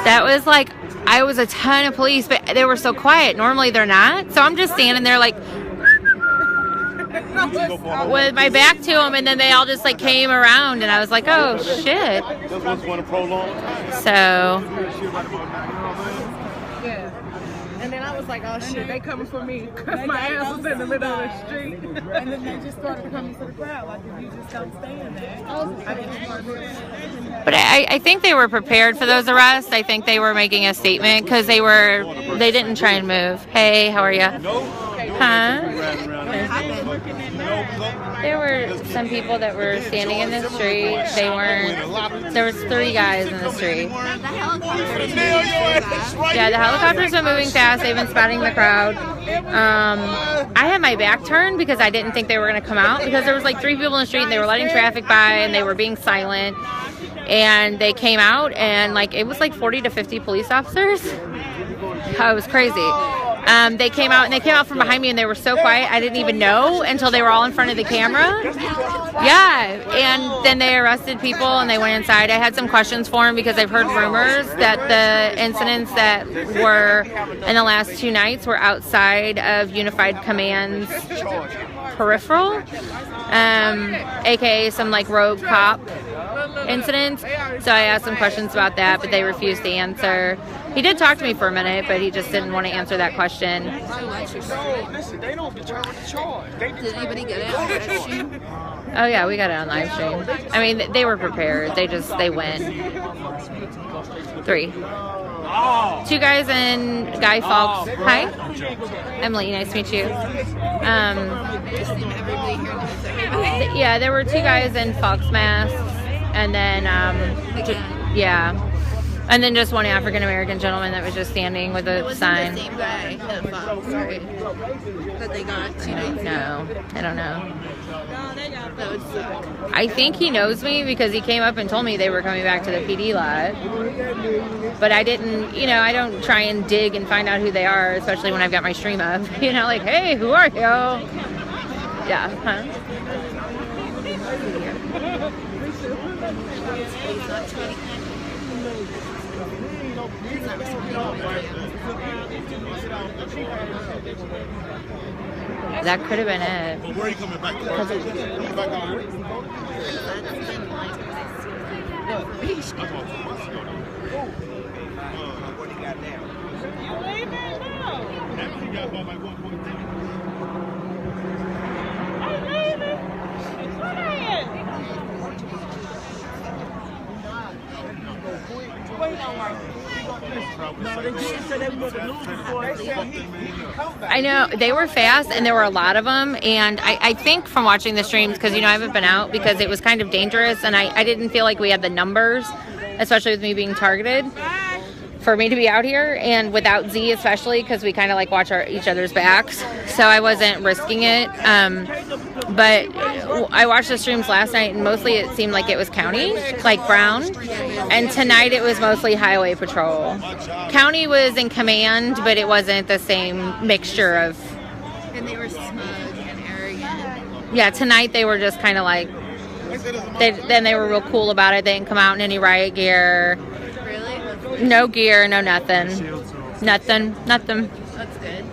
That was like, I was a ton of police, but they were so quiet. Normally they're not. So I'm just standing there like with my back to them, and then they all just like came around, and I was like, oh shit. So. Yeah. And then I was like, oh shit, they coming for me because my ass was in the middle of the street. And then they just started coming to the crowd. Like, if you just don't stay in there. But I think they were prepared for those arrests. I think they were making a statement because they didn't try and move. Hey, how are you? Huh? There were some people that were standing in the street. They weren't. There was 3 guys in the street. Yeah, the helicopters are moving fast. They've been spotting the crowd. I had my back turned because I didn't think they were going to come out, because there was like 3 people in the street and they were letting traffic by and they were being silent. And they came out, and like it was like 40 to 50 police officers. Oh, it was crazy. They came out from behind me, and they were so quiet I didn't even know until they were all in front of the camera. Yeah, and then they arrested people and they went inside. I had some questions for them because I've heard rumors that the incidents that were in the last 2 nights were outside of Unified Command's peripheral, aka some like rogue cop incidents. So I asked some questions about that, but they refused to answer. He did talk to me for a minute, but he just didn't want to answer that question. Did anybody get it on live stream? Oh yeah, we got it on live stream. I mean, they were prepared. They went. 3. 2 guys and Guy Fawkes. Hi, Emily. Nice to meet you. Yeah, there were 2 guys in Fawkes masks, and then yeah. And then just one African American gentleman that was just standing with a sign. The same guy at Fox, right? That they got 2 nights ago. No, I don't know. That would suck. I think he knows me because he came up and told me they were coming back to the PD lot. But I didn't, I don't try and dig and find out who they are, especially when I've got my stream up. Like, hey, who are you? Yeah, huh? That could have been it. But where are you coming back to? Coming back already? What do you got now? You leaving? No. Actually got about like 1.2. I'm leaving. What are you? Wait on my. I know they were fast and there were a lot of them, and I think from watching the streams, because I haven't been out because it was kind of dangerous and I didn't feel like we had the numbers, especially with me being targeted, for me to be out here, and without Z especially, because we kind of like watch each other's backs, so I wasn't risking it. But I watched the streams last night and mostly it seemed like it was county, like Brown, and tonight it was mostly highway patrol. County was in command, but it wasn't the same mixture of. And they were smug and arrogant. Yeah, tonight they were just kind of like. Then they were real cool about it. They didn't come out in any riot gear. Really? No gear, no nothing. Nothing. That's good.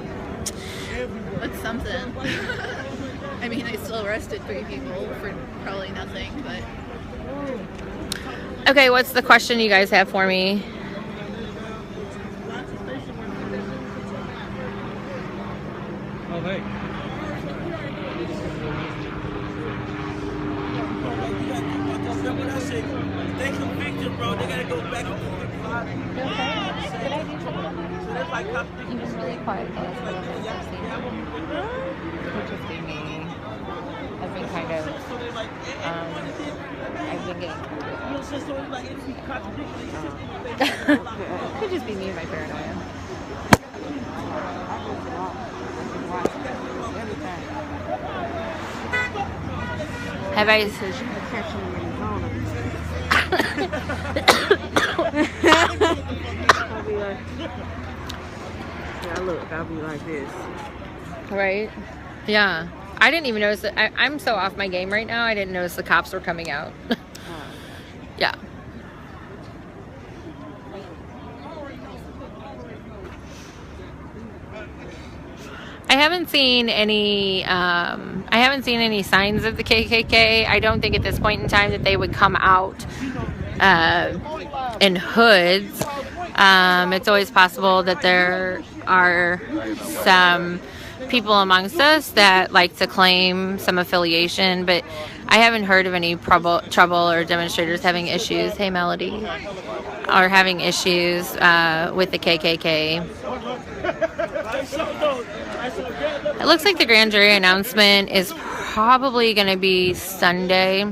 That's something. I mean, I still arrested 3 people for probably nothing, but. Okay, what's the question you guys have for me? Oh, hey. They convicted, bro. They gotta go back and forth. He was really quiet the last couple of times. Which is me. I've been kind of, I've been getting could just be me and my paranoia. Have I said I'll be like this. Right? Yeah. I didn't even notice that. I'm so off my game right now, I didn't notice the cops were coming out. Yeah. I haven't seen any signs of the KKK. I don't think at this point in time that they would come out in hoods. It's always possible that there are some people amongst us that like to claim some affiliation, but I haven't heard of any trouble or demonstrators having issues. Hey, Melody. Or having issues with the KKK. It looks like the grand jury announcement is probably going to be Sunday.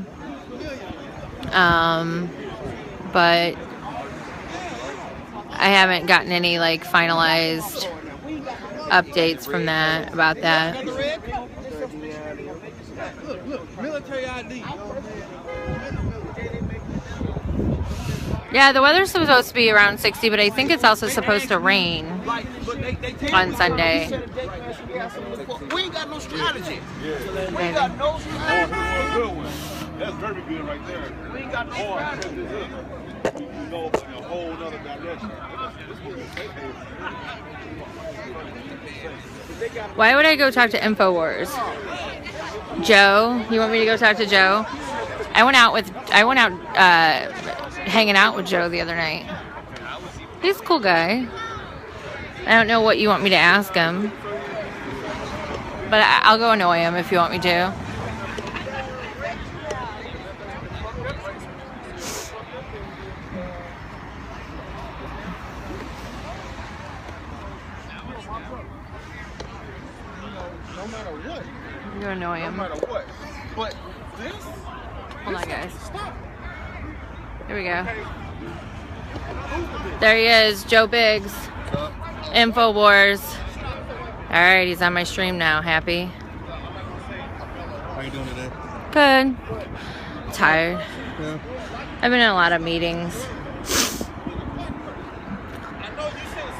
But I haven't gotten any like finalized updates from that about that. Yeah, the weather's supposed to be around 60, but I think it's also supposed to rain. on Sunday. We ain't got no strategy. We ain't got no strategy. That's very good right there. We ain't got no strategy. You go in a whole other direction. Why would I go talk to InfoWars? Joe, you want me to go talk to Joe? I went out hanging out with Joe the other night. He's a cool guy. I don't know what you want me to ask him, but I'll go annoy him if you want me to. No matter what. You annoy him. No matter what. But this. Hold on, guys. Here we go. There he is, Joe Biggs. InfoWars. Alright, he's on my stream now. Happy? How you doing today? Good. Tired. Yeah. I've been in a lot of meetings.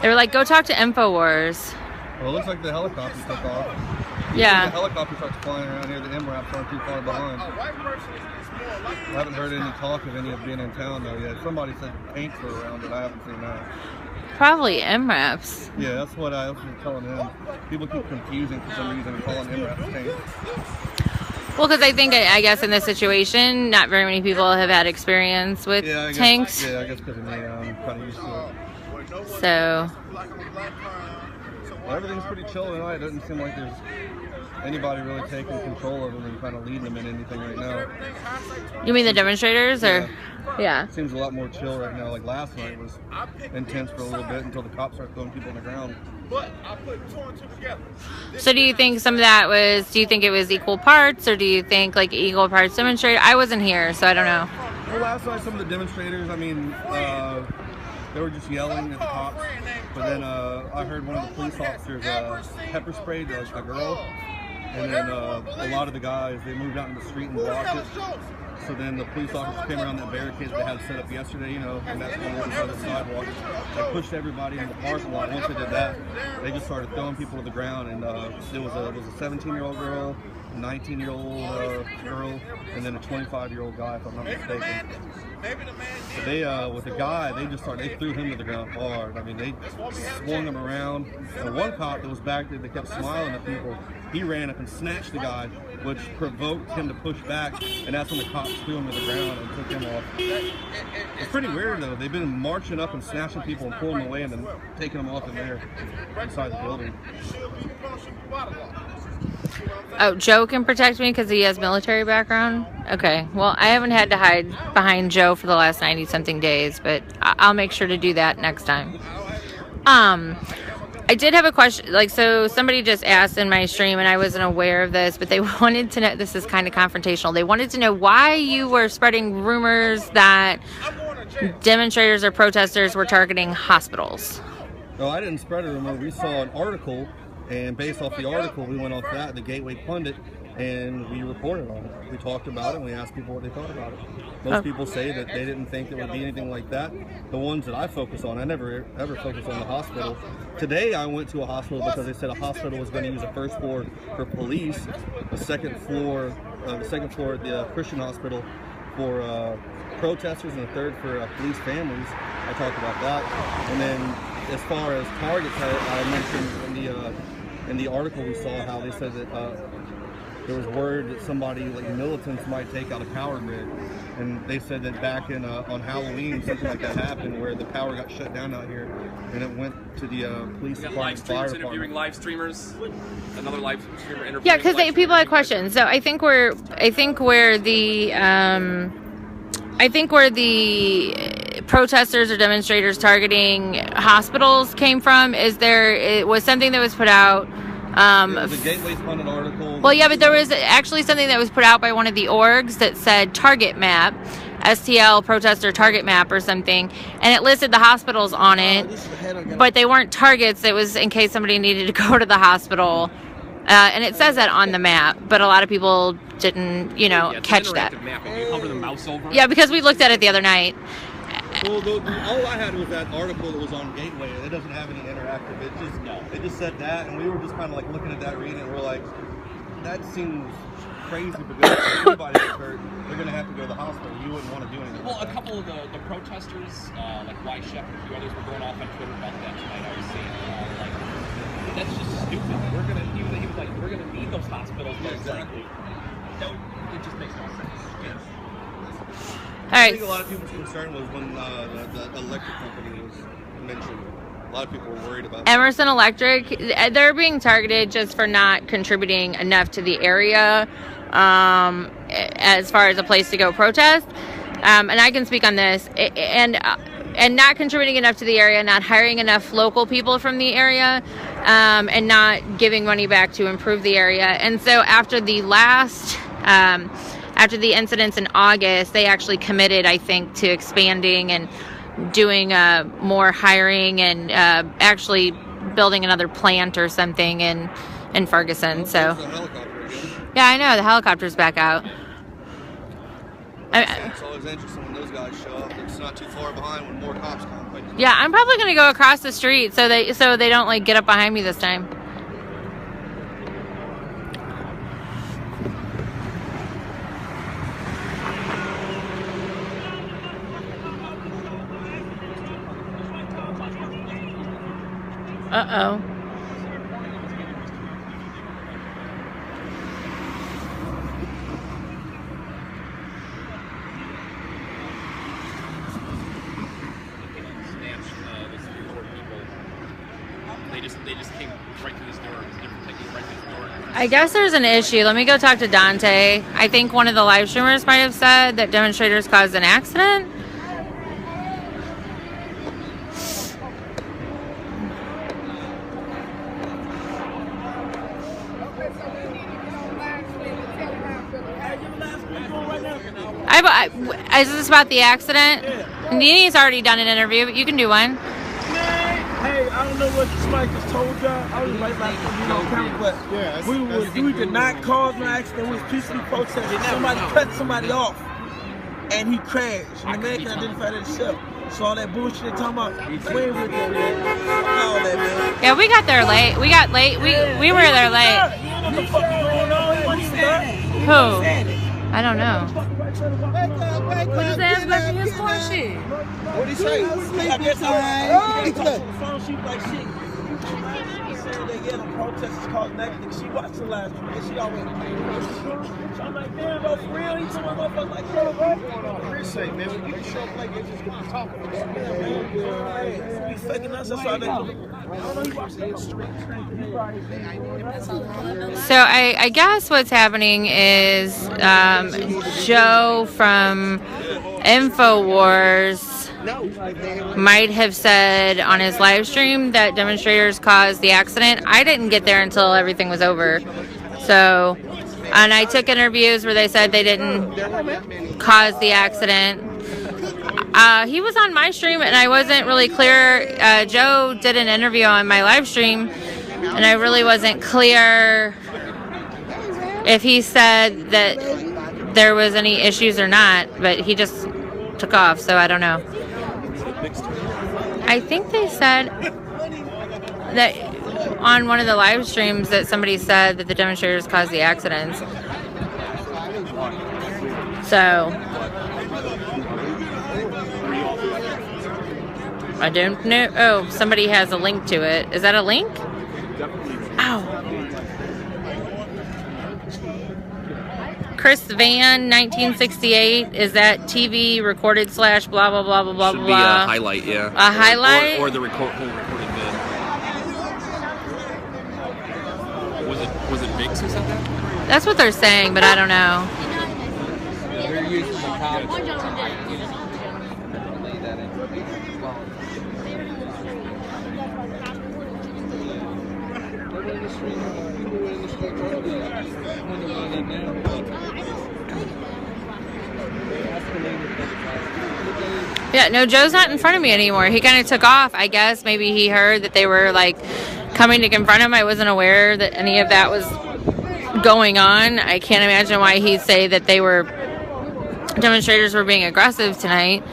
They were like, go talk to InfoWars. Well, it looks like the helicopter took off. Yeah. The helicopter starts flying around here. The MRAPs aren't too far behind. I haven't heard any talk of any of being in town though yet. Somebody said tanks were around, but I haven't seen that. Probably MRAPs. Yeah, that's what I was telling him. People keep confusing for some reason and calling MRAPs tanks. Well, because I think, I guess in this situation, not very many people have had experience with tanks. Yeah, I guess because of me, I'm kind of used to it. So. Well, everything's pretty chill tonight. It doesn't seem like there's anybody really taking control of them and kind of leading them in anything right now. You mean the demonstrators, or? Yeah. It seems a lot more chill right now. Like last night was intense for a little bit until the cops started throwing people on the ground. So do you think some of that was, do you think it was equal parts, or do you think like equal parts demonstrator? I wasn't here, so I don't know. Well, last night some of the demonstrators, I mean, they were just yelling at the cops. But then I heard one of the police officers pepper sprayed a girl. And then a lot of the guys, they moved out in the street and blocked it. So then the police officers came around that barricade they had set up yesterday, you know, and that's on the other side of the sidewalk. They pushed everybody in the parking lot. Once they did that, they just started throwing people to the ground. And it was a 17-year-old girl, a 19-year-old girl, and then a 25-year-old guy, if I'm not mistaken. So they, with the guy, they threw him to the ground hard. I mean, they swung him around. And one cop that was back there that kept smiling at people, he ran up and snatched the guy, which provoked him to push back, and that's when the cops threw him to the ground and took him off. It's pretty weird though. They've been marching up and snatching people and pulling them away and then taking them off in there inside the building. Oh, Joe can protect me because he has military background? Okay, well, I haven't had to hide behind Joe for the last 90-something days, but I'll make sure to do that next time. I did have a question, like, so somebody just asked in my stream, and I wasn't aware of this, but they wanted to know, this is kind of confrontational, they wanted to know why you were spreading rumors that demonstrators or protesters were targeting hospitals. No, I didn't spread a rumor. We saw an article, and based off the article, we went off that, the Gateway Pundit, and we reported on it. We talked about it, and we asked people what they thought about it. Most people say that they didn't think it would be anything like that. The ones that I focus on, I never ever focus on the hospital. Today I went to a hospital because they said a hospital was going to use the first floor for police, the second floor at the Christian hospital for protesters, and the third for police families. I talked about that. And then as far as targets, I mentioned in the article we saw how they said that there was word that somebody, like militants, might take out a power grid, and they said that back in on Halloween something like that happened where the power got shut down out here, and it went to the police department, fire department. Interviewing live streamers, another live streamer interviewing. Yeah, because people had questions. So I think where the protesters or demonstrators targeting hospitals came from is it was something that was put out. It was a Gateway Pundit article. Well, yeah, but there was actually something that was put out by one of the orgs that said target map, STL protester target map or something, and it listed the hospitals on it, but they weren't targets. It was in case somebody needed to go to the hospital, and it says that on the map, but a lot of people didn't, catch that. Map. You hover the mouse over. Yeah, because we looked at it the other night. Well, all I had was that article that was on Gateway. It doesn't have any interactive. It just said that, and we were just kind of like looking at that, reading it, and we're like, that seems crazy because if anybody gets hurt, they're going to have to go to the hospital. You wouldn't want to do anything. Well, a couple of the protesters, like Y Shep and a few others, were going off on Twitter about that tonight. I was seeing, like, that's just stupid. He was like, we're gonna need those hospitals, but exactly. It just makes no sense. Yes. All right. I think a lot of people's concern was when the electric company was mentioned. A lot of people were worried about Emerson Electric, they're being targeted just for not contributing enough to the area as far as a place to go protest. And I can speak on this. And not contributing enough to the area, not hiring enough local people from the area, and not giving money back to improve the area. And so after the incidents in August, they actually committed, I think, to expanding and doing more hiring and actually building another plant or something in Ferguson. So, yeah, I know the helicopter's back out. It's always interesting when those guys show up. It's not too far behind when more cops come. Yeah, I'm probably going to go across the street so they don't like get up behind me this time. Uh-oh. They just came right through this door. It was a different technique right through this door. I guess there's an issue. Let me go talk to Dante. I think one of the live streamers might have said that demonstrators caused an accident. Is this about the accident? Nini's already done an interview, but you can do one. Hey, I don't know what Spike has told y'all. I was right back on camera, but we did not cause no accident. We was peacefully protesting. Somebody cut somebody off, and he crashed. And the man can identify that himself. So all that bullshit they talking about, we ain't with that, man. All that, man. Yeah, we got there late. We got late. We were there late. You know what the fuck going on? He wasn't even there. Who? I don't know. Put his ass back in his car shit. What'd he say? I guess I was phone. She was like, shit. He said that, yeah, the protesters caused an accident. She watched the last one, and she always so I'm like, damn, bro, for real? He told my motherfucker, like, bro, what's going on? Appreciate, man. When you can show up like this, just gonna be talking about man. He's faking us. That's all they do. So I guess what's happening is Joe from InfoWars might have said on his live stream that demonstrators caused the accident. I didn't get there until everything was over. So, and I took interviews where they said they didn't cause the accident. He was on my stream and I wasn't really clear. Joe did an interview on my live stream and I really wasn't clear if he said that there was any issues or not, but he just took off, so I don't know. I think they said that on one of the live streams that somebody said that the demonstrators caused the accidents. So I don't know. Oh, somebody has a link to it. Is that a link? Ow. Chris Van, 1968. Is that TV recorded / blah blah blah blah blah? Should be a highlight, yeah. A highlight, or the whole recorded bit. Was it Biggs who said that? That's what they're saying, but I don't know. They're using the cops. Yeah, no, Joe's not in front of me anymore. He kind of took off, I guess. Maybe he heard that they were, like, coming to confront him. I wasn't aware that any of that was going on. I can't imagine why he'd say that demonstrators were being aggressive tonight.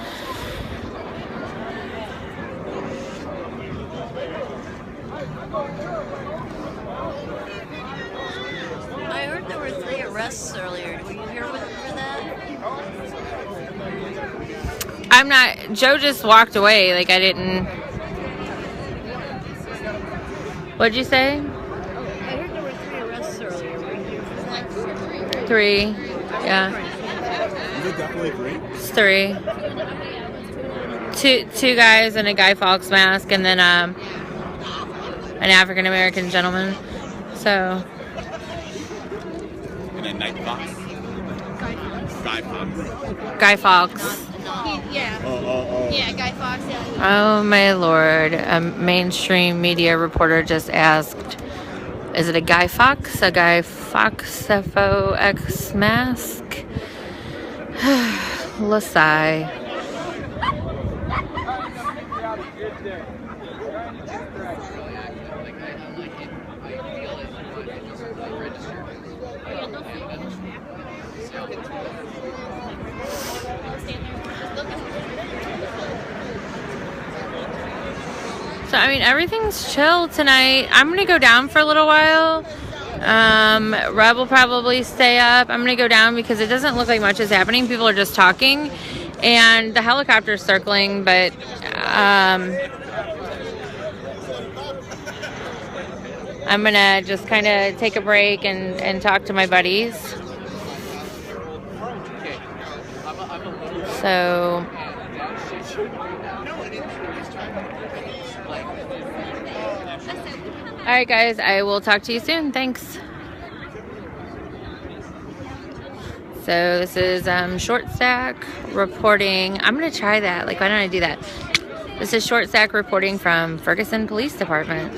I heard there were 3 arrests earlier. Were you here for that? I'm not. Joe just walked away. Like I didn't. What'd you say? I heard there were 3 arrests earlier. Were you here for that? 3. Yeah. Is it definitely 3? It's 3. Two guys in a Guy Fawkes mask, and then an African American gentleman. So. And then Night Fox. Guy Fawkes. Guy Fawkes. Yeah, Guy Fawkes, yeah. Oh my lord. A mainstream media reporter just asked, is it a Guy Fawkes? A Guy Fawkes FOX mask? Lasai. So, I mean, everything's chill tonight. I'm going to go down for a little while. Reb will probably stay up. I'm going to go down because it doesn't look like much is happening. People are just talking. And the helicopter's circling, but I'm going to just kind of take a break and talk to my buddies. So... Alright guys, I will talk to you soon. Thanks. So this is Short Stack reporting. I'm going to try that. Like, why don't I do that? This is Short Stack reporting from Ferguson Police Department.